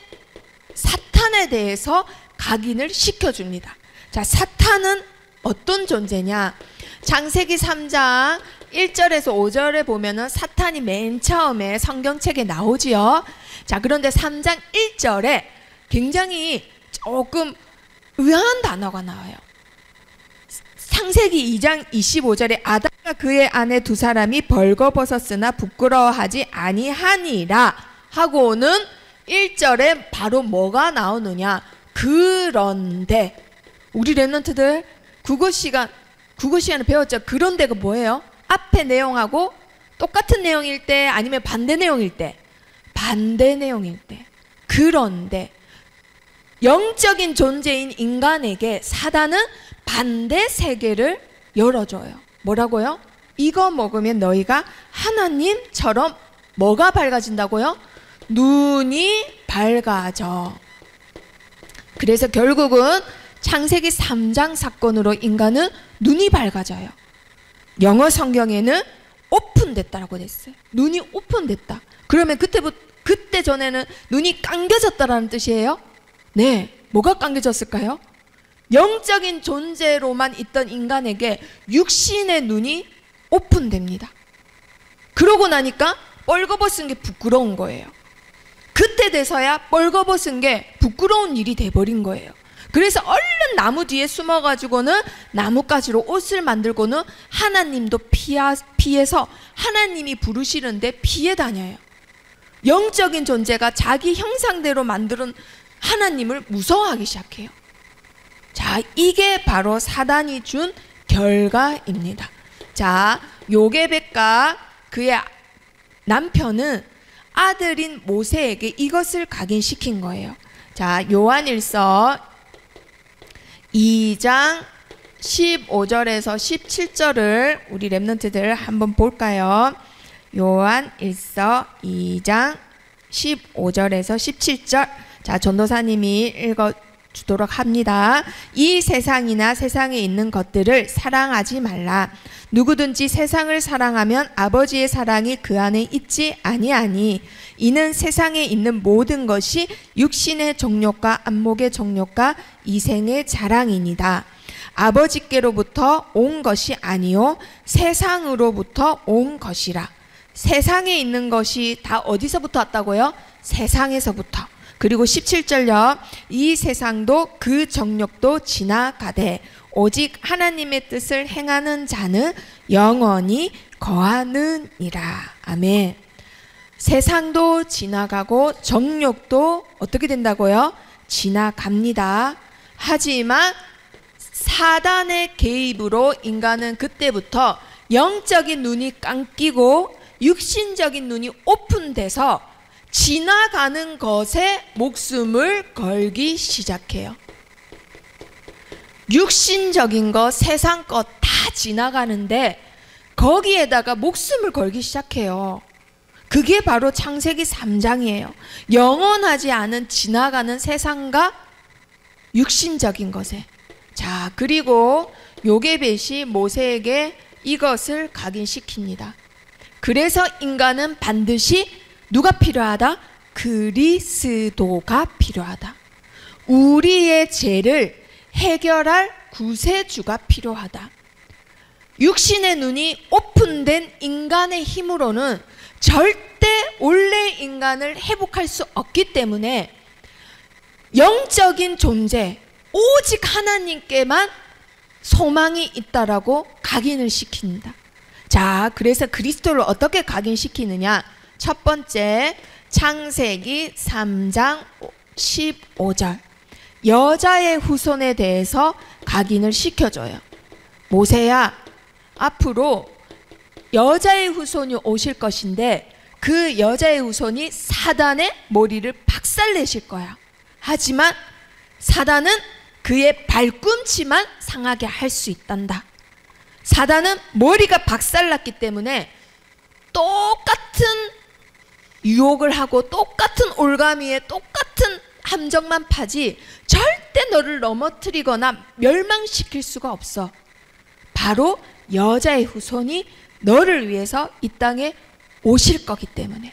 Speaker 1: 사탄에 대해서 각인을 시켜줍니다. 자, 사탄은 어떤 존재냐. 창세기 3장 1절에서 5절에 보면은 사탄이 맨 처음에 성경책에 나오지요. 자, 그런데 3장 1절에 굉장히 조금 의아한 단어가 나와요. 창세기 2장 25절에 아담과 그의 아내 두 사람이 벌거벗었으나 부끄러워하지 아니하니라 하고는 1절에 바로 뭐가 나오느냐. 그런데 우리 랩런트들 국어 시간에 배웠죠. 그런데가 뭐예요? 앞에 내용하고 똑같은 내용일 때 아니면 반대 내용일 때. 반대 내용일 때. 그런데 영적인 존재인 인간에게 사단은 반대 세계를 열어줘요. 뭐라고요? 이거 먹으면 너희가 하나님처럼 뭐가 밝아진다고요? 눈이 밝아져. 그래서 결국은 창세기 3장 사건으로 인간은 눈이 밝아져요. 영어 성경에는 오픈됐다라고 됐어요. 눈이 오픈됐다. 그러면 그때 전에는 눈이 감겨졌다라는 뜻이에요? 네. 뭐가 감겨졌을까요? 영적인 존재로만 있던 인간에게 육신의 눈이 오픈됩니다. 그러고 나니까 뻘거벗은 게 부끄러운 거예요. 그때 돼서야 뻘거벗은 게 부끄러운 일이 돼버린 거예요. 그래서 얼른 나무 뒤에 숨어가지고는 나뭇가지로 옷을 만들고는 하나님도 피해서 하나님이 부르시는데 피해 다녀요. 영적인 존재가 자기 형상대로 만드는 하나님을 무서워하기 시작해요. 자, 이게 바로 사단이 준 결과입니다. 자, 요게벳과 그의 남편은 아들인 모세에게 이것을 각인시킨 거예요. 자, 요한일서 2장 15절에서 17절을 우리 랩런트들 한번 볼까요? 요한일서 2장 15절에서 17절. 자, 전도사님이 읽어주도록 합니다. 이 세상이나 세상에 있는 것들을 사랑하지 말라. 누구든지 세상을 사랑하면 아버지의 사랑이 그 안에 있지 아니하니 이는 세상에 있는 모든 것이 육신의 정욕과 안목의 정욕과 이생의 자랑이니이다. 아버지께로부터 온 것이 아니요 세상으로부터 온 것이라. 세상에 있는 것이 다 어디서부터 왔다고요? 세상에서부터. 그리고 17절요. 이 세상도 그 정욕도 지나가되 오직 하나님의 뜻을 행하는 자는 영원히 거하느니라. 아멘. 세상도 지나가고 정욕도 어떻게 된다고요? 지나갑니다. 하지만 사단의 개입으로 인간은 그때부터 영적인 눈이 감기고 육신적인 눈이 오픈돼서 지나가는 것에 목숨을 걸기 시작해요. 육신적인 것, 세상 것 다 지나가는데 거기에다가 목숨을 걸기 시작해요. 그게 바로 창세기 3장이에요. 영원하지 않은 지나가는 세상과 육신적인 것에. 자, 그리고 요게벳이 모세에게 이것을 각인시킵니다. 그래서 인간은 반드시 누가 필요하다? 그리스도가 필요하다. 우리의 죄를 해결할 구세주가 필요하다. 육신의 눈이 오픈된 인간의 힘으로는 절대 원래 인간을 회복할 수 없기 때문에 영적인 존재, 오직 하나님께만 소망이 있다라고 각인을 시킵니다. 자, 그래서 그리스도를 어떻게 각인시키느냐? 첫 번째, 창세기 3장 15절. 여자의 후손에 대해서 각인을 시켜줘요. 모세야, 앞으로 여자의 후손이 오실 것인데 그 여자의 후손이 사단의 머리를 박살내실 거야. 하지만 사단은 그의 발꿈치만 상하게 할 수 있단다. 사단은 머리가 박살났기 때문에 똑같은 유혹을 하고 똑같은 올가미에 똑같은 함정만 파지 절대 너를 넘어뜨리거나 멸망시킬 수가 없어. 바로 여자의 후손이 너를 위해서 이 땅에 오실 거기 때문에.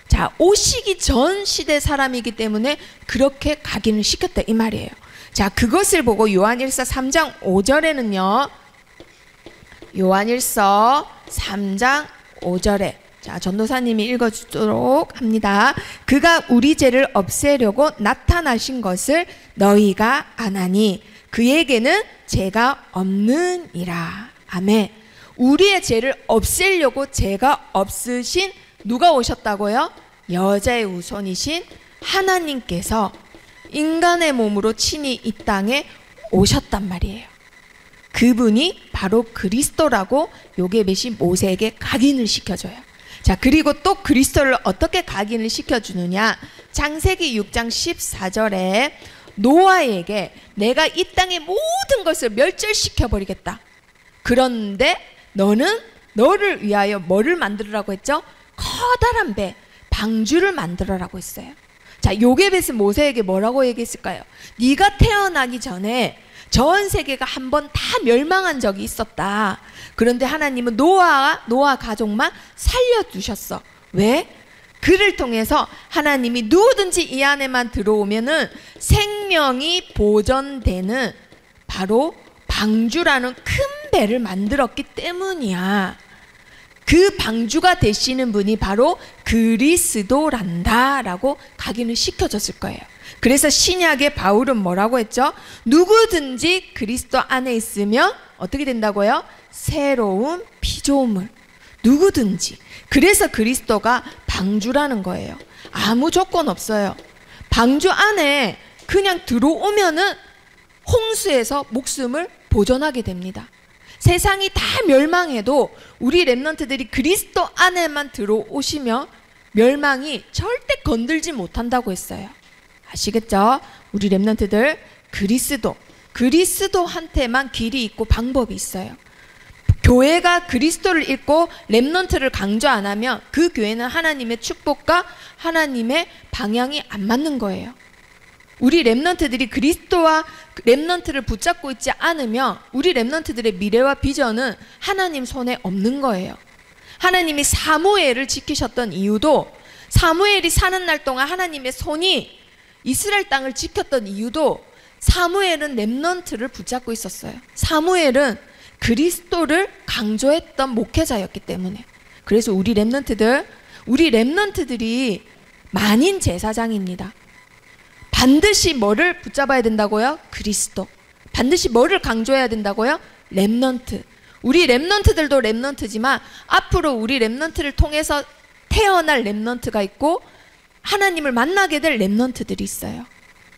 Speaker 1: 자, 오시기 전 시대 사람이기 때문에 그렇게 각인을 시켰다 이 말이에요. 자, 그것을 보고 요한일서 3장 5절에는요. 요한일서 3장 5절에 자, 전도사님이 읽어주도록 합니다. 그가 우리 죄를 없애려고 나타나신 것을 너희가 아나니 그에게는 죄가 없느니라. 아멘. 우리의 죄를 없애려고 죄가 없으신 누가 오셨다고요? 여자의 후손이신 하나님께서 인간의 몸으로 친히 이 땅에 오셨단 말이에요. 그분이 바로 그리스도라고 요게벳이 모세에게 각인을 시켜줘요. 자, 그리고 또 그리스도를 어떻게 각인을 시켜주느냐? 창세기 6장 14절에 노아에게 내가 이 땅의 모든 것을 멸절시켜버리겠다. 그런데 너는 너를 위하여 뭐를 만들으라고 했죠? 커다란 배, 방주를 만들어라고 했어요. 자, 요게벳은 모세에게 뭐라고 얘기했을까요? 네가 태어나기 전에 전 세계가 한 번 다 멸망한 적이 있었다. 그런데 하나님은 노아 가족만 살려두셨어. 왜? 그를 통해서 하나님이 누구든지 이 안에만 들어오면은 생명이 보존되는 바로 방주라는 큰 배를 만들었기 때문이야. 그 방주가 되시는 분이 바로 그리스도란다라고 각인을 시켜줬을 거예요. 그래서 신약의 바울은 뭐라고 했죠? 누구든지 그리스도 안에 있으면 어떻게 된다고요? 새로운 피조물. 누구든지. 그래서 그리스도가 방주라는 거예요. 아무 조건 없어요. 방주 안에 그냥 들어오면은 홍수에서 목숨을 보존하게 됩니다. 세상이 다 멸망해도 우리 렘넌트들이 그리스도 안에만 들어오시면 멸망이 절대 건들지 못한다고 했어요. 아시겠죠? 우리 렘넌트들 그리스도한테만 길이 있고 방법이 있어요. 교회가 그리스도를 읽고 렘넌트를 강조 안 하면 그 교회는 하나님의 축복과 하나님의 방향이 안 맞는 거예요. 우리 렘넌트들이 그리스도와 렘넌트를 붙잡고 있지 않으면 우리 렘넌트들의 미래와 비전은 하나님 손에 없는 거예요. 하나님이 사무엘을 지키셨던 이유도, 사무엘이 사는 날 동안 하나님의 손이 이스라엘 땅을 지켰던 이유도 사무엘은 렘넌트를 붙잡고 있었어요. 사무엘은 그리스도를 강조했던 목회자였기 때문에. 그래서 우리 렘넌트들이 만인 제사장입니다. 반드시 뭐를 붙잡아야 된다고요? 그리스도. 반드시 뭐를 강조해야 된다고요? 렘넌트. 우리 렘넌트들도 렘넌트지만 앞으로 우리 렘넌트를 통해서 태어날 렘넌트가 있고 하나님을 만나게 될 렘넌트들이 있어요.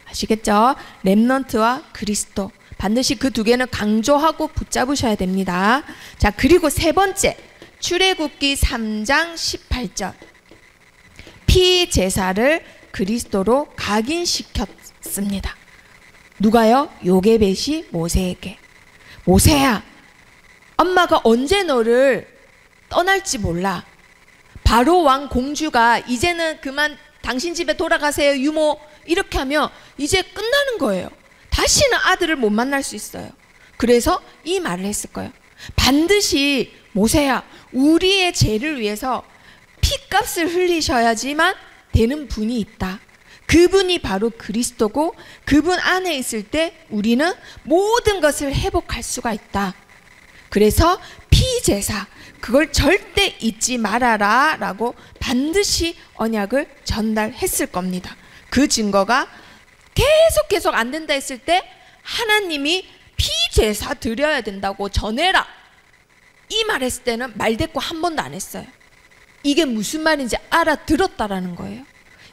Speaker 1: 아시겠죠? 렘넌트와 그리스도, 반드시 그 두 개는 강조하고 붙잡으셔야 됩니다. 자, 그리고 세 번째, 출애굽기 3장 18절. 피 제사를 그리스도로 각인시켰습니다. 누가요? 요게벳이 모세에게. 모세야, 엄마가 언제 너를 떠날지 몰라. 바로 왕 공주가 이제는 그만 당신 집에 돌아가세요 유모, 이렇게 하면 이제 끝나는 거예요. 다시는 아들을 못 만날 수 있어요. 그래서 이 말을 했을 거예요. 반드시 모세야, 우리의 죄를 위해서 피값을 흘리셔야지만 되는 분이 있다. 그분이 바로 그리스도고 그분 안에 있을 때 우리는 모든 것을 회복할 수가 있다. 그래서 피제사, 그걸 절대 잊지 말아라 라고 반드시 언약을 전달했을 겁니다. 그 증거가 계속 안 된다 했을 때 하나님이 피제사 드려야 된다고 전해라, 이 말했을 때는 말대꾸 한 번도 안 했어요. 이게 무슨 말인지 알아들었다라는 거예요.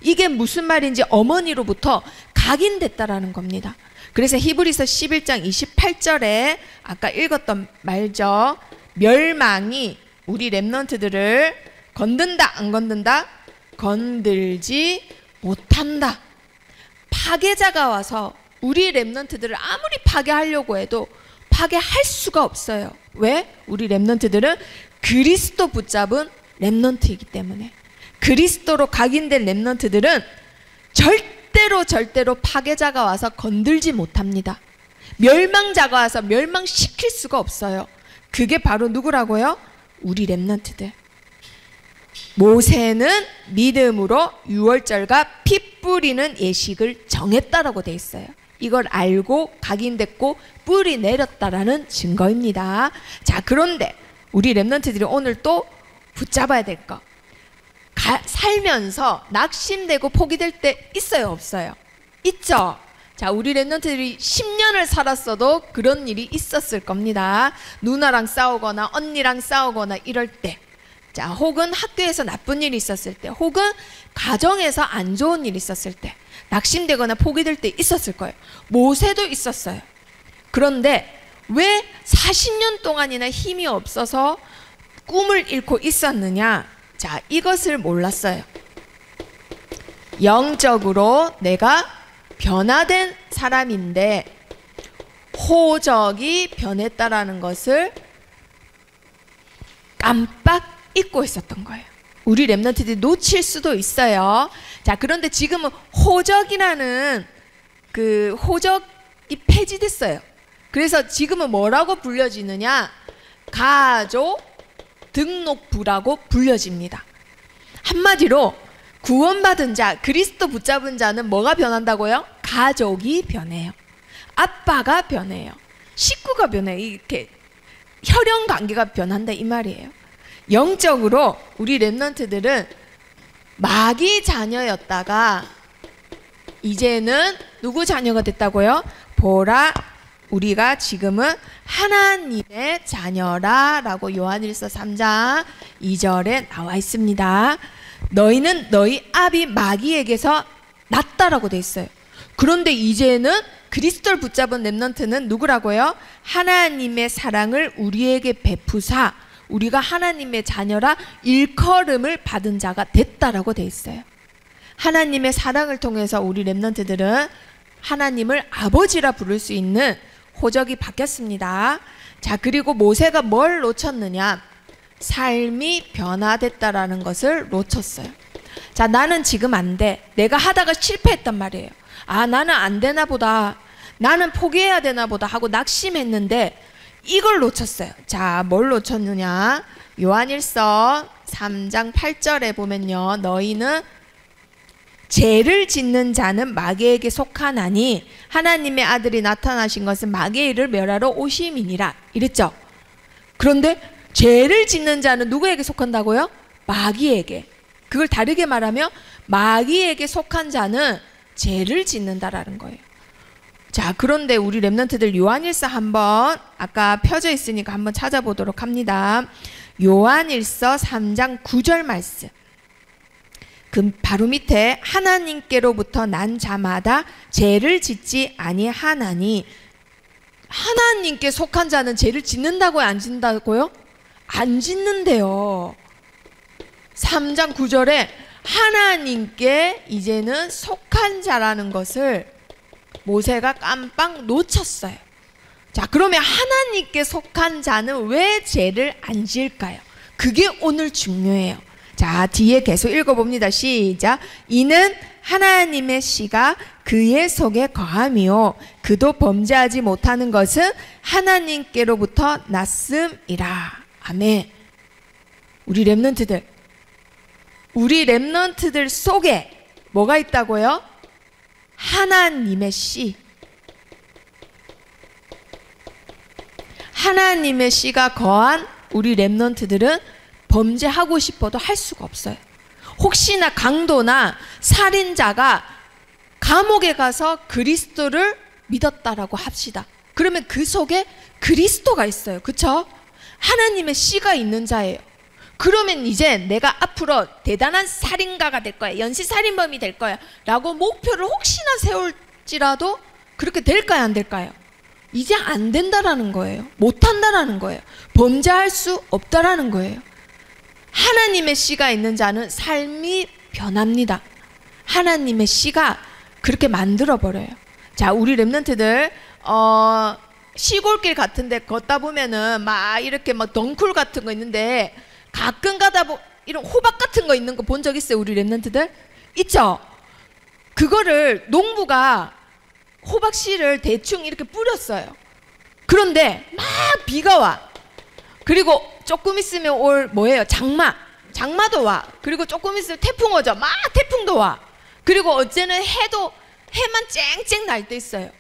Speaker 1: 이게 무슨 말인지 어머니로부터 각인됐다라는 겁니다. 그래서 히브리서 11장 28절에 아까 읽었던 말죠. 멸망이 우리 렘넌트들을 건든다, 안 건든다? 건들지 못한다. 파괴자가 와서 우리 렘넌트들을 아무리 파괴하려고 해도 파괴할 수가 없어요. 왜? 우리 렘넌트들은 그리스도 붙잡은 렘넌트이기 때문에. 그리스도로 각인된 렘넌트들은 절대로 파괴자가 와서 건들지 못합니다. 멸망자가 와서 멸망시킬 수가 없어요. 그게 바로 누구라고요? 우리 렘넌트들. 모세는 믿음으로 유월절과 피 뿌리는 예식을 정했다라고 돼 있어요. 이걸 알고 각인됐고 뿌리 내렸다라는 증거입니다. 자, 그런데 우리 렘넌트들이 오늘 또 붙잡아야 될 거, 살면서 낙심되고 포기될 때 있어요, 없어요? 있죠. 자, 우리 렘넌트들이 10년을 살았어도 그런 일이 있었을 겁니다. 누나랑 싸우거나 언니랑 싸우거나 이럴 때, 자, 혹은 학교에서 나쁜 일이 있었을 때, 혹은 가정에서 안 좋은 일이 있었을 때 낙심되거나 포기될 때 있었을 거예요. 모세도 있었어요. 그런데 왜 40년 동안이나 힘이 없어서 꿈을 잃고 있었느냐? 자, 이것을 몰랐어요. 영적으로 내가 변화된 사람인데 호적이 변했다라는 것을 깜빡 잊고 있었던 거예요. 우리 렘넌트들이 놓칠 수도 있어요. 자, 그런데 지금은 호적이라는 그 호적이 폐지됐어요. 그래서 지금은 뭐라고 불려지느냐? 가족 등록부라고 불려집니다. 한마디로 구원받은 자, 그리스도 붙잡은 자는 뭐가 변한다고요? 가족이 변해요. 아빠가 변해요. 식구가 변해요. 이렇게 혈연 관계가 변한다 이 말이에요. 영적으로 우리 렘넌트들은 마귀 자녀였다가 이제는 누구 자녀가 됐다고요? 보라, 우리가 지금은 하나님의 자녀라 라고 요한일서 3장 2절에 나와 있습니다. 너희는 너희 아비 마귀에게서 났다라고 돼 있어요. 그런데 이제는 그리스도를 붙잡은 렘넌트는 누구라고요? 하나님의 사랑을 우리에게 베푸사 우리가 하나님의 자녀라 일컬음을 받은 자가 됐다라고 돼 있어요. 하나님의 사랑을 통해서 우리 렘넌트들은 하나님을 아버지라 부를 수 있는 호적이 바뀌었습니다. 자, 그리고 모세가 뭘 놓쳤느냐? 삶이 변화됐다라는 것을 놓쳤어요. 자, 나는 지금 안 돼. 내가 하다가 실패했단 말이에요. 아, 나는 안 되나 보다. 나는 포기해야 되나 보다 하고 낙심했는데 이걸 놓쳤어요. 자, 뭘 놓쳤느냐? 요한일서 3장 8절에 보면요. 너희는 죄를 짓는 자는 마귀에게 속하나니 하나님의 아들이 나타나신 것은 마귀의 일을 멸하러 오심이니라 이랬죠. 그런데 죄를 짓는 자는 누구에게 속한다고요? 마귀에게. 그걸 다르게 말하면 마귀에게 속한 자는 죄를 짓는다라는 거예요. 자, 그런데 우리 렘넌트들 요한일서 한번 아까 펴져 있으니까 한번 찾아보도록 합니다. 요한일서 3장 9절 말씀. 그 바로 밑에 하나님께로부터 난 자마다 죄를 짓지 아니하나니, 하나님께 속한 자는 죄를 짓는다고요, 안 짓는다고요? 안 짓는데요. 3장 9절에 하나님께 이제는 속한 자라는 것을 모세가 깜빡 놓쳤어요. 자, 그러면 하나님께 속한 자는 왜 죄를 안 지을까요? 그게 오늘 중요해요. 자, 뒤에 계속 읽어봅니다. 시작. 이는 하나님의 씨가 그의 속에 거함이요 그도 범죄하지 못하는 것은 하나님께로부터 났음이라. 아멘. 우리 렘넌트들 속에 뭐가 있다고요? 하나님의 씨. 하나님의 씨가 거한 우리 렘넌트들은 범죄하고 싶어도 할 수가 없어요. 혹시나 강도나 살인자가 감옥에 가서 그리스도를 믿었다라고 합시다. 그러면 그 속에 그리스도가 있어요. 그쵸? 하나님의 씨가 있는 자예요. 그러면 이제 내가 앞으로 대단한 살인가가 될 거야, 연쇄살인범이 될 거야 라고 목표를 혹시나 세울지라도 그렇게 될까요, 안 될까요? 이제 안 된다라는 거예요. 못한다라는 거예요. 범죄할 수 없다라는 거예요. 하나님의 씨가 있는 자는 삶이 변합니다. 하나님의 씨가 그렇게 만들어버려요. 자, 우리 렘넌트들 시골길 같은데 걷다 보면은 막 이렇게 막 덩쿨 같은 거 있는데 가끔 가다 이런 호박 같은 거 있는 거 본 적 있어요? 우리 렘넌트들? 있죠? 그거를 농부가 호박씨를 대충 이렇게 뿌렸어요. 그런데 막 비가 와. 그리고 조금 있으면 올 뭐예요? 장마도 와. 그리고 조금 있으면 태풍 오죠. 막 태풍도 와. 그리고 어제는 해만 쨍쨍 날 때 있어요.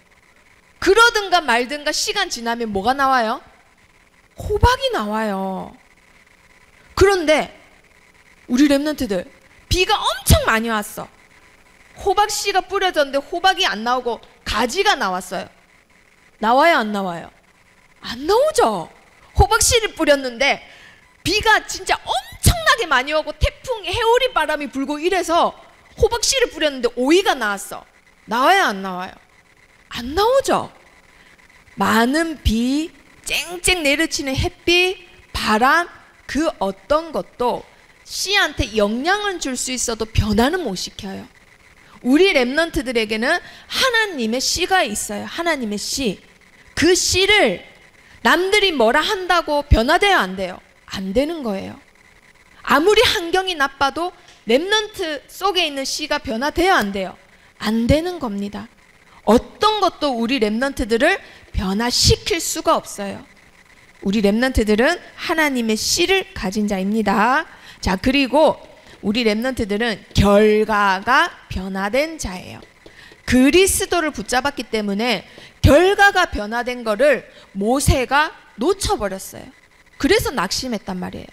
Speaker 1: 그러든가 말든가 시간 지나면 뭐가 나와요? 호박이 나와요. 그런데 우리 렘넌트들 비가 엄청 많이 왔어. 호박씨가 뿌려졌는데 호박이 안 나오고 가지가 나왔어요. 나와요, 안 나와요? 안 나오죠. 호박씨를 뿌렸는데 비가 진짜 엄청나게 많이 오고 태풍, 해오리 바람이 불고 이래서 호박씨를 뿌렸는데 오이가 나왔어. 나와요, 안 나와요? 안 나오죠. 많은 비, 쨍쨍 내리치는 햇빛, 바람, 그 어떤 것도 씨한테 영향을 줄 수 있어도 변화는 못 시켜요. 우리 렘넌트들에게는 하나님의 씨가 있어요. 하나님의 씨. 그 씨를 남들이 뭐라 한다고 변화돼요, 안 돼요? 안 되는 거예요. 아무리 환경이 나빠도 렘넌트 속에 있는 씨가 변화돼요, 안 돼요? 안 되는 겁니다. 어떤 것도 우리 렘넌트들을 변화시킬 수가 없어요. 우리 렘넌트들은 하나님의 씨를 가진 자입니다. 자, 그리고 우리 렘넌트들은 결과가 변화된 자예요. 그리스도를 붙잡았기 때문에 결과가 변화된 거를 모세가 놓쳐버렸어요. 그래서 낙심했단 말이에요.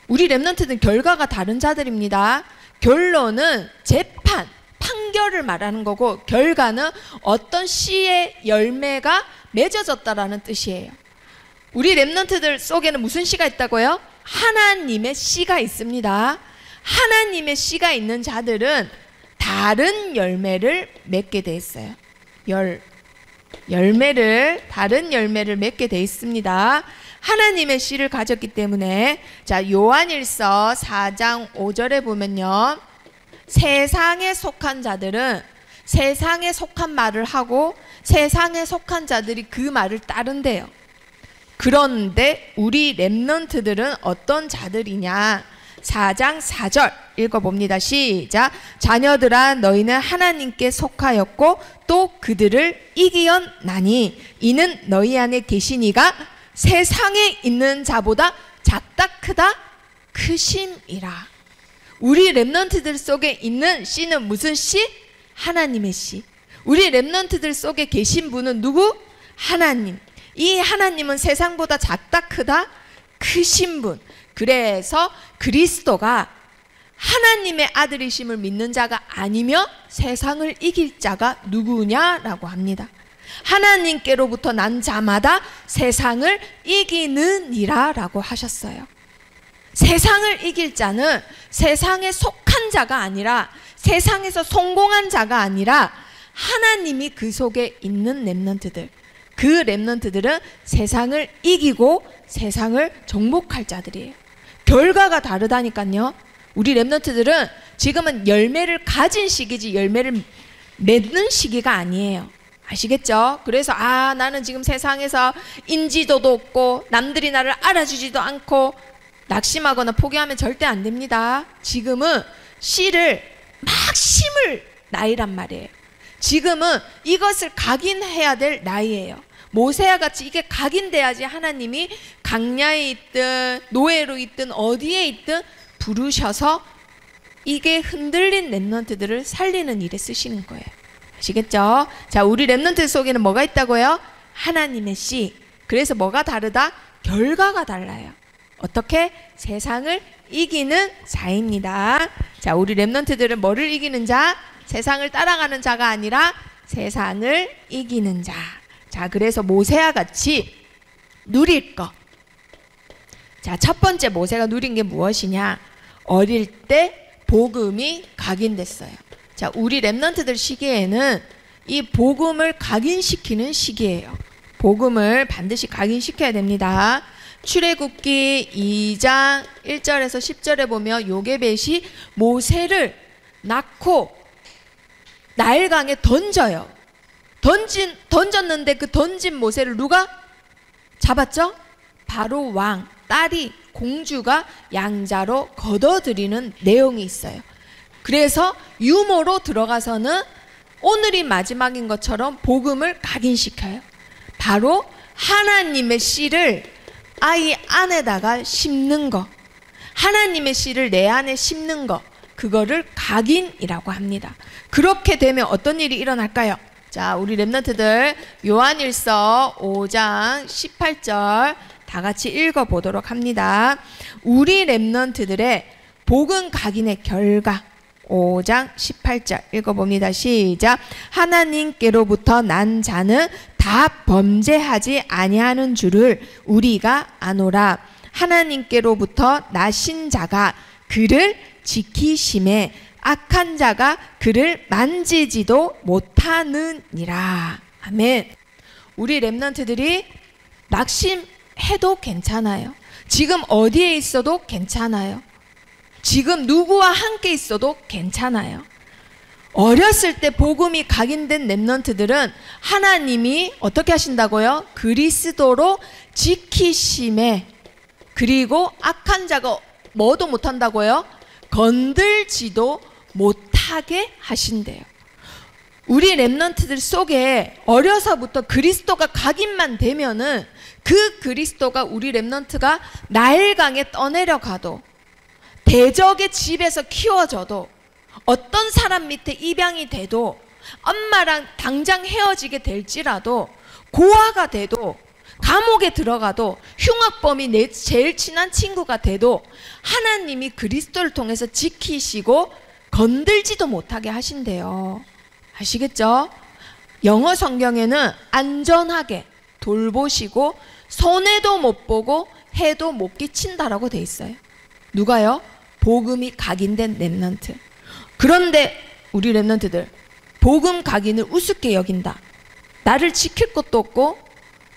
Speaker 1: 우리 렘넌트들은 결과가 다른 자들입니다. 결론은 재판, 판결을 말하는 거고, 결과는 어떤 씨의 열매가 맺어졌다라는 뜻이에요. 우리 렘넌트들 속에는 무슨 씨가 있다고요? 하나님의 씨가 있습니다. 하나님의 씨가 있는 자들은 다른 열매를 맺게 돼 있어요. 다른 열매를 맺게 돼 있습니다. 하나님의 씨를 가졌기 때문에. 자, 요한일서 4장 5절에 보면요, 세상에 속한 자들은 세상에 속한 말을 하고 세상에 속한 자들이 그 말을 따른대요. 그런데 우리 렘넌트들은 어떤 자들이냐? 4장 4절 읽어봅니다. 시작. 자녀들아, 너희는 하나님께 속하였고 또 그들을 이기었나니 이는 너희 안에 계신 이가 세상에 있는 자보다 작다 크다 크심이라. 우리 렘넌트들 속에 있는 씨는 무슨 씨? 하나님의 씨. 우리 렘넌트들 속에 계신 분은 누구? 하나님. 이 하나님은 세상보다 작다 크다 크신 분. 그래서 그리스도가 하나님의 아들이심을 믿는 자가 아니면 세상을 이길 자가 누구냐라고 합니다. 하나님께로부터 난 자마다 세상을 이기느니라 라고 하셨어요. 세상을 이길 자는 세상에 속한 자가 아니라, 세상에서 성공한 자가 아니라 하나님이 그 속에 있는 렘넌트들, 그 렘넌트들은 세상을 이기고 세상을 정복할 자들이에요. 결과가 다르다니까요. 우리 렘넌트들은 지금은 열매를 가진 시기지 열매를 맺는 시기가 아니에요. 아시겠죠? 그래서 나는 지금 세상에서 인지도도 없고 남들이 나를 알아주지도 않고 낙심하거나 포기하면 절대 안 됩니다. 지금은 씨를 막 심을 나이란 말이에요. 지금은 이것을 각인해야 될 나이예요. 모세와 같이 이게 각인돼야지 하나님이 강야에 있든 노예로 있든 어디에 있든 부르셔서 이게 흔들린 렘넌트들을 살리는 일에 쓰시는 거예요. 아시겠죠? 자, 우리 렘넌트 속에는 뭐가 있다고요? 하나님의 씨. 그래서 뭐가 다르다? 결과가 달라요. 어떻게? 세상을 이기는 자입니다. 자, 우리 렘넌트들은 뭐를 이기는 자? 세상을 따라가는 자가 아니라 세상을 이기는 자. 자, 그래서 모세와 같이 누릴 것. 자, 첫 번째 모세가 누린 게 무엇이냐? 어릴 때 복음이 각인됐어요. 자, 우리 렘넌트들 시기에는 이 복음을 각인시키는 시기예요. 복음을 반드시 각인시켜야 됩니다. 출애굽기 2장 1절에서 10절에 보면 요게벳이 모세를 낳고 나일강에 던져요. 던졌는데 그 던진 모세를 누가 잡았죠? 바로 왕, 딸이, 공주가 양자로 걷어들이는 내용이 있어요. 그래서 유모로 들어가서는 오늘이 마지막인 것처럼 복음을 각인시켜요. 바로 하나님의 씨를 아이 안에다가 심는 거, 하나님의 씨를 내 안에 심는 거, 그거를 각인이라고 합니다. 그렇게 되면 어떤 일이 일어날까요? 자, 우리 렘넌트들 요한일서 5장 18절 다 같이 읽어보도록 합니다. 우리 렘넌트들의 복음 각인의 결과 5장 18절 읽어봅니다. 시작. 하나님께로부터 난 자는 다 범죄하지 아니하는 줄을 우리가 아노라. 하나님께로부터 나신 자가 그를 지키심에 악한 자가 그를 만지지도 못하느니라. 아멘. 우리 렘넌트들이 낙심해도 괜찮아요. 지금 어디에 있어도 괜찮아요. 지금 누구와 함께 있어도 괜찮아요. 어렸을 때 복음이 각인된 렘넌트들은 하나님이 어떻게 하신다고요? 그리스도로 지키심에, 그리고 악한 자가 뭐도 못한다고요? 건들지도 못하게 하신대요. 우리 렘넌트들 속에 어려서부터 그리스도가 각인만 되면은 그 그리스도가 우리 렘넌트가 나일강에 떠내려가도, 대적의 집에서 키워져도, 어떤 사람 밑에 입양이 돼도, 엄마랑 당장 헤어지게 될지라도, 고아가 돼도, 감옥에 들어가도, 흉악범이 내 제일 친한 친구가 돼도 하나님이 그리스도를 통해서 지키시고 건들지도 못하게 하신대요. 아시겠죠? 영어 성경에는 안전하게 돌보시고 손해도 못 보고 해도 못 끼친다라고 돼 있어요. 누가요? 복음이 각인된 렘넌트. 그런데 우리 렘넌트들 복음 각인을 우습게 여긴다. 나를 지킬 것도 없고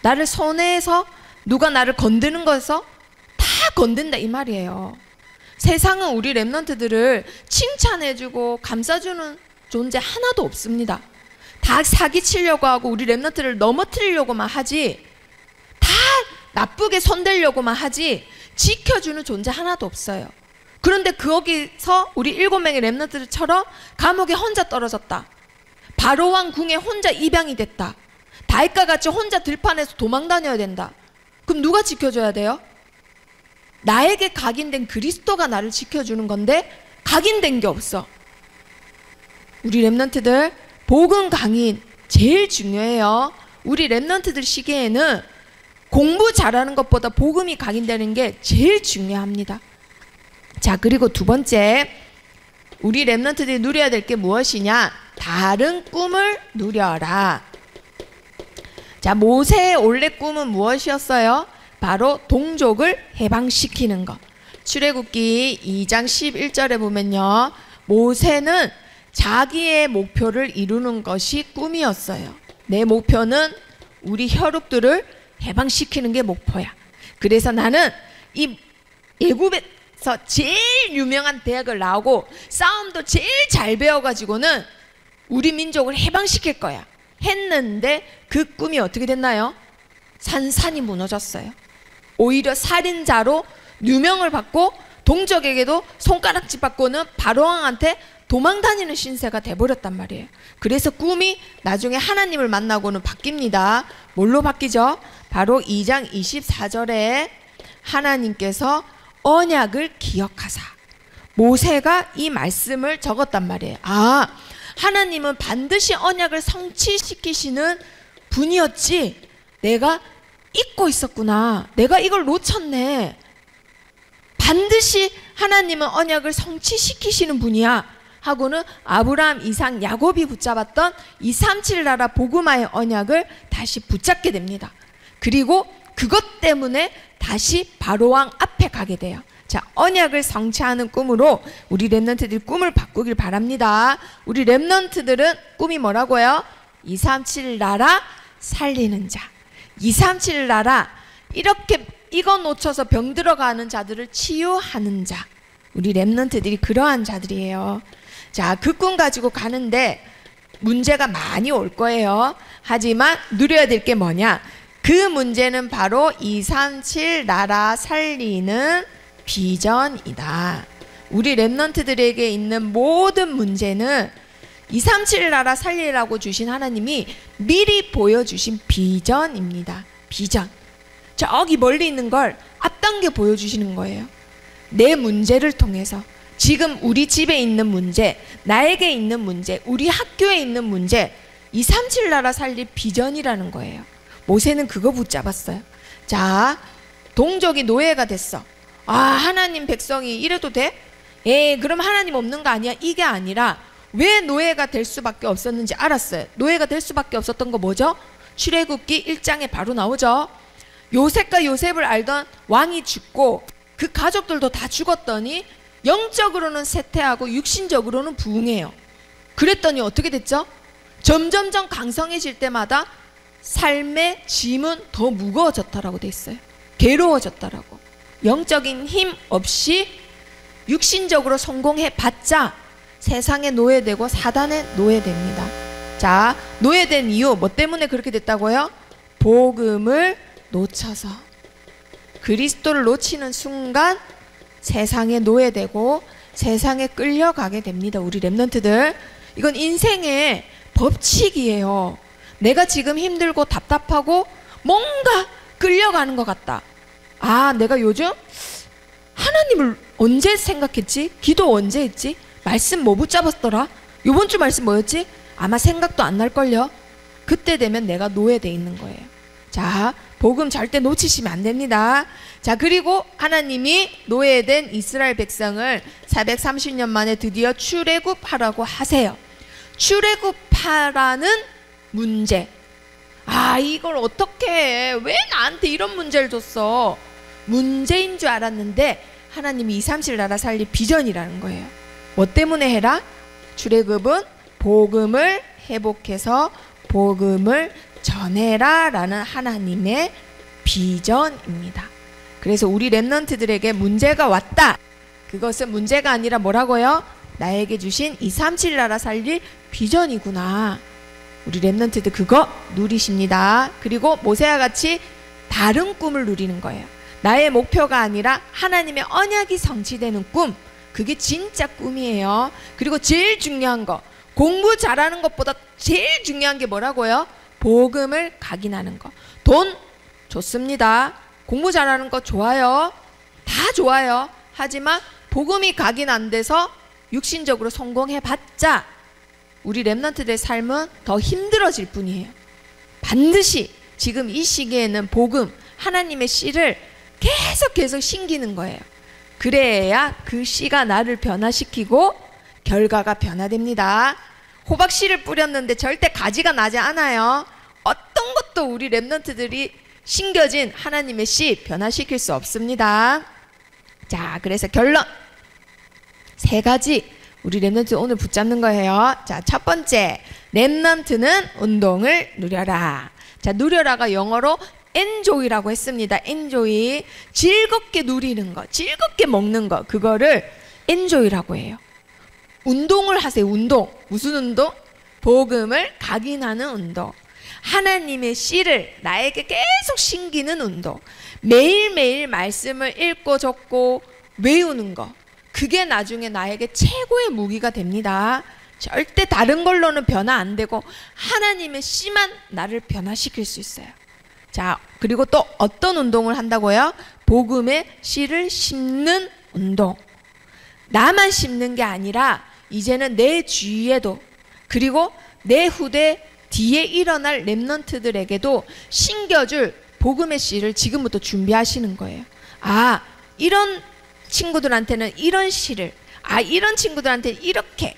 Speaker 1: 나를 손해해서 누가 나를 건드는 거에서 다 건든다 이 말이에요. 세상은 우리 렘넌트들을 칭찬해주고 감싸주는 존재 하나도 없습니다. 다 사기치려고 하고 우리 렘넌트를 넘어뜨리려고만 하지, 다 나쁘게 손대려고만 하지 지켜주는 존재 하나도 없어요. 그런데 거기서 우리 7명의 렘넌트들처럼 감옥에 혼자 떨어졌다, 바로왕 궁에 혼자 입양이 됐다, 다윗과 같이 혼자 들판에서 도망 다녀야 된다. 그럼 누가 지켜줘야 돼요? 나에게 각인된 그리스도가 나를 지켜주는 건데 각인된 게 없어. 우리 렘넌트들 복음 강인 제일 중요해요. 우리 렘넌트들 시기에는 공부 잘하는 것보다 복음이 각인되는 게 제일 중요합니다. 자, 그리고 두 번째, 우리 렘넌트들이 누려야 될 게 무엇이냐? 다른 꿈을 누려라. 자, 모세의 원래 꿈은 무엇이었어요? 바로 동족을 해방시키는 것. 출애굽기 2장 11절에 보면요, 모세는 자기의 목표를 이루는 것이 꿈이었어요. 내 목표는 우리 혈육들을 해방시키는 게 목표야. 그래서 나는 이 애굽에서 제일 유명한 대학을 나오고 싸움도 제일 잘 배워가지고는 우리 민족을 해방시킬 거야 했는데 그 꿈이 어떻게 됐나요? 산산이 무너졌어요. 오히려 살인자로 누명을 받고 동족에게도 손가락질 받고는 바로왕한테 도망다니는 신세가 돼버렸단 말이에요. 그래서 꿈이 나중에 하나님을 만나고는 바뀝니다. 뭘로 바뀌죠? 바로 2장 24절에 하나님께서 언약을 기억하사 모세가 이 말씀을 적었단 말이에요. 아, 하나님은 반드시 언약을 성취시키시는 분이었지 내가 잊고 있었구나. 내가 이걸 놓쳤네. 반드시 하나님은 언약을 성취시키시는 분이야 하고는 아브라함, 이삭, 야곱이 붙잡았던 237 나라 복음화의 언약을 다시 붙잡게 됩니다. 그리고 그것 때문에 다시 바로왕 앞에 가게 돼요. 자, 언약을 성취하는 꿈으로 우리 렘넌트들이 꿈을 바꾸길 바랍니다. 우리 렘넌트들은 꿈이 뭐라고요? 237 나라 살리는 자. 237 나라, 이렇게 이거 놓쳐서 병 들어가는 자들을 치유하는 자. 우리 렘넌트들이 그러한 자들이에요. 자, 그 꿈 가지고 가는데 문제가 많이 올 거예요. 하지만 누려야 될 게 뭐냐? 그 문제는 바로 237 나라 살리는 비전이다. 우리 렘넌트들에게 있는 모든 문제는 237 나라 살리라고 주신 하나님이 미리 보여주신 비전입니다. 비전. 저기 멀리 있는 걸 앞당겨 보여주시는 거예요. 내 문제를 통해서 지금 우리 집에 있는 문제, 나에게 있는 문제, 우리 학교에 있는 문제, 237 나라 살릴 비전이라는 거예요. 모세는 그거 붙잡았어요. 자, 동족이 노예가 됐어. 아, 하나님 백성이 이래도 돼? 그럼 하나님 없는 거 아니야? 이게 아니라 왜 노예가 될 수밖에 없었는지 알았어요. 노예가 될 수밖에 없었던 거 뭐죠? 출애굽기 1장에 바로 나오죠. 요셉과 요셉을 알던 왕이 죽고 그 가족들도 다 죽었더니 영적으로는 쇠퇴하고 육신적으로는 부흥해요. 그랬더니 어떻게 됐죠? 점점점 강성해질 때마다 삶의 짐은 더 무거워졌다라고 돼 있어요. 괴로워졌다라고. 영적인 힘 없이 육신적으로 성공해 봤자 세상에 노예되고 사단에 노예됩니다. 자, 노예된 이유 뭐 때문에 그렇게 됐다고요? 복음을 놓쳐서. 그리스도를 놓치는 순간 세상에 노예되고 세상에 끌려가게 됩니다. 우리 렘넌트들, 이건 인생의 법칙이에요. 내가 지금 힘들고 답답하고 뭔가 끌려가는 것 같다. 아, 내가 요즘 하나님을 언제 생각했지? 기도 언제 했지? 말씀 뭐 붙잡았더라? 요번 주 말씀 뭐였지? 아마 생각도 안 날걸요? 그때 되면 내가 노예돼 있는 거예요. 자, 복음 절대 놓치시면 안 됩니다. 자, 그리고 하나님이 노예된 이스라엘 백성을 430년 만에 드디어 출애굽하라고 하세요. 출애굽하라는 문제. 아, 이걸 어떻게 해? 왜 나한테 이런 문제를 줬어? 문제인 줄 알았는데 하나님이 237 나라 살릴 비전이라는 거예요. 뭐 때문에 해라? 출애굽은 복음을 회복해서 복음을 전해라 라는 하나님의 비전입니다. 그래서 우리 렘넌트들에게 문제가 왔다. 그것은 문제가 아니라 뭐라고요? 나에게 주신 237 나라 살릴 비전이구나. 우리 렘넌트들 그거 누리십니다. 그리고 모세와 같이 다른 꿈을 누리는 거예요. 나의 목표가 아니라 하나님의 언약이 성취되는 꿈. 그게 진짜 꿈이에요. 그리고 제일 중요한 거, 공부 잘하는 것보다 제일 중요한 게 뭐라고요? 복음을 각인하는 거. 돈 좋습니다. 공부 잘하는 거 좋아요. 다 좋아요. 하지만 복음이 각인 안 돼서 육신적으로 성공해봤자 우리 렘넌트들의 삶은 더 힘들어질 뿐이에요. 반드시 지금 이 시기에는 복음, 하나님의 씨를 계속 심기는 거예요. 그래야 그 씨가 나를 변화시키고 결과가 변화됩니다. 호박씨를 뿌렸는데 절대 가지가 나지 않아요. 어떤 것도 우리 렘넌트들이 심겨진 하나님의 씨 변화시킬 수 없습니다. 자, 그래서 결론 3가지 우리 렘넌트 오늘 붙잡는 거예요. 자, 첫 번째, 렘넌트는 운동을 누려라. 자, 누려라가 영어로 enjoy라고 했습니다. enjoy, 즐겁게 누리는 거, 즐겁게 먹는 거, 그거를 enjoy라고 해요. 운동을 하세요. 운동. 무슨 운동? 복음을 각인하는 운동. 하나님의 씨를 나에게 계속 심기는 운동. 매일매일 말씀을 읽고 적고 외우는 거. 그게 나중에 나에게 최고의 무기가 됩니다. 절대 다른 걸로는 변화 안 되고 하나님의 씨만 나를 변화시킬 수 있어요. 자, 그리고 또 어떤 운동을 한다고요? 복음의 씨를 심는 운동. 나만 심는 게 아니라 이제는 내 주위에도, 그리고 내 후대 뒤에 일어날 렘넌트들에게도 심겨줄 복음의 씨를 지금부터 준비하시는 거예요. 아, 이런 친구들한테는 이런 씨를, 아, 이런 친구들한테는 이렇게.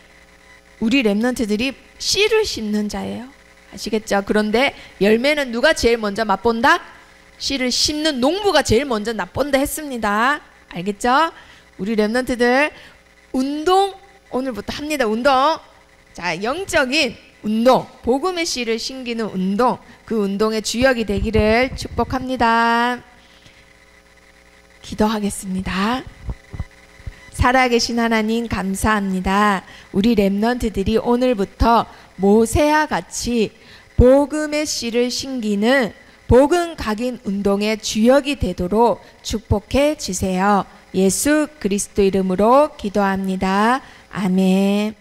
Speaker 1: 우리 렘넌트들이 씨를 심는 자예요. 아시겠죠? 그런데 열매는 누가 제일 먼저 맛본다? 씨를 심는 농부가 제일 먼저 맛본다 했습니다. 알겠죠? 우리 렘넌트들 운동 오늘부터 합니다. 운동. 자, 영적인 운동, 복음의 씨를 심기는 운동, 그 운동의 주역이 되기를 축복합니다. 기도하겠습니다. 살아계신 하나님 감사합니다. 우리 렘넌트들이 오늘부터 모세와 같이 복음의 씨를 심기는 복음 각인 운동의 주역이 되도록 축복해 주세요. 예수 그리스도 이름으로 기도합니다. 아멘.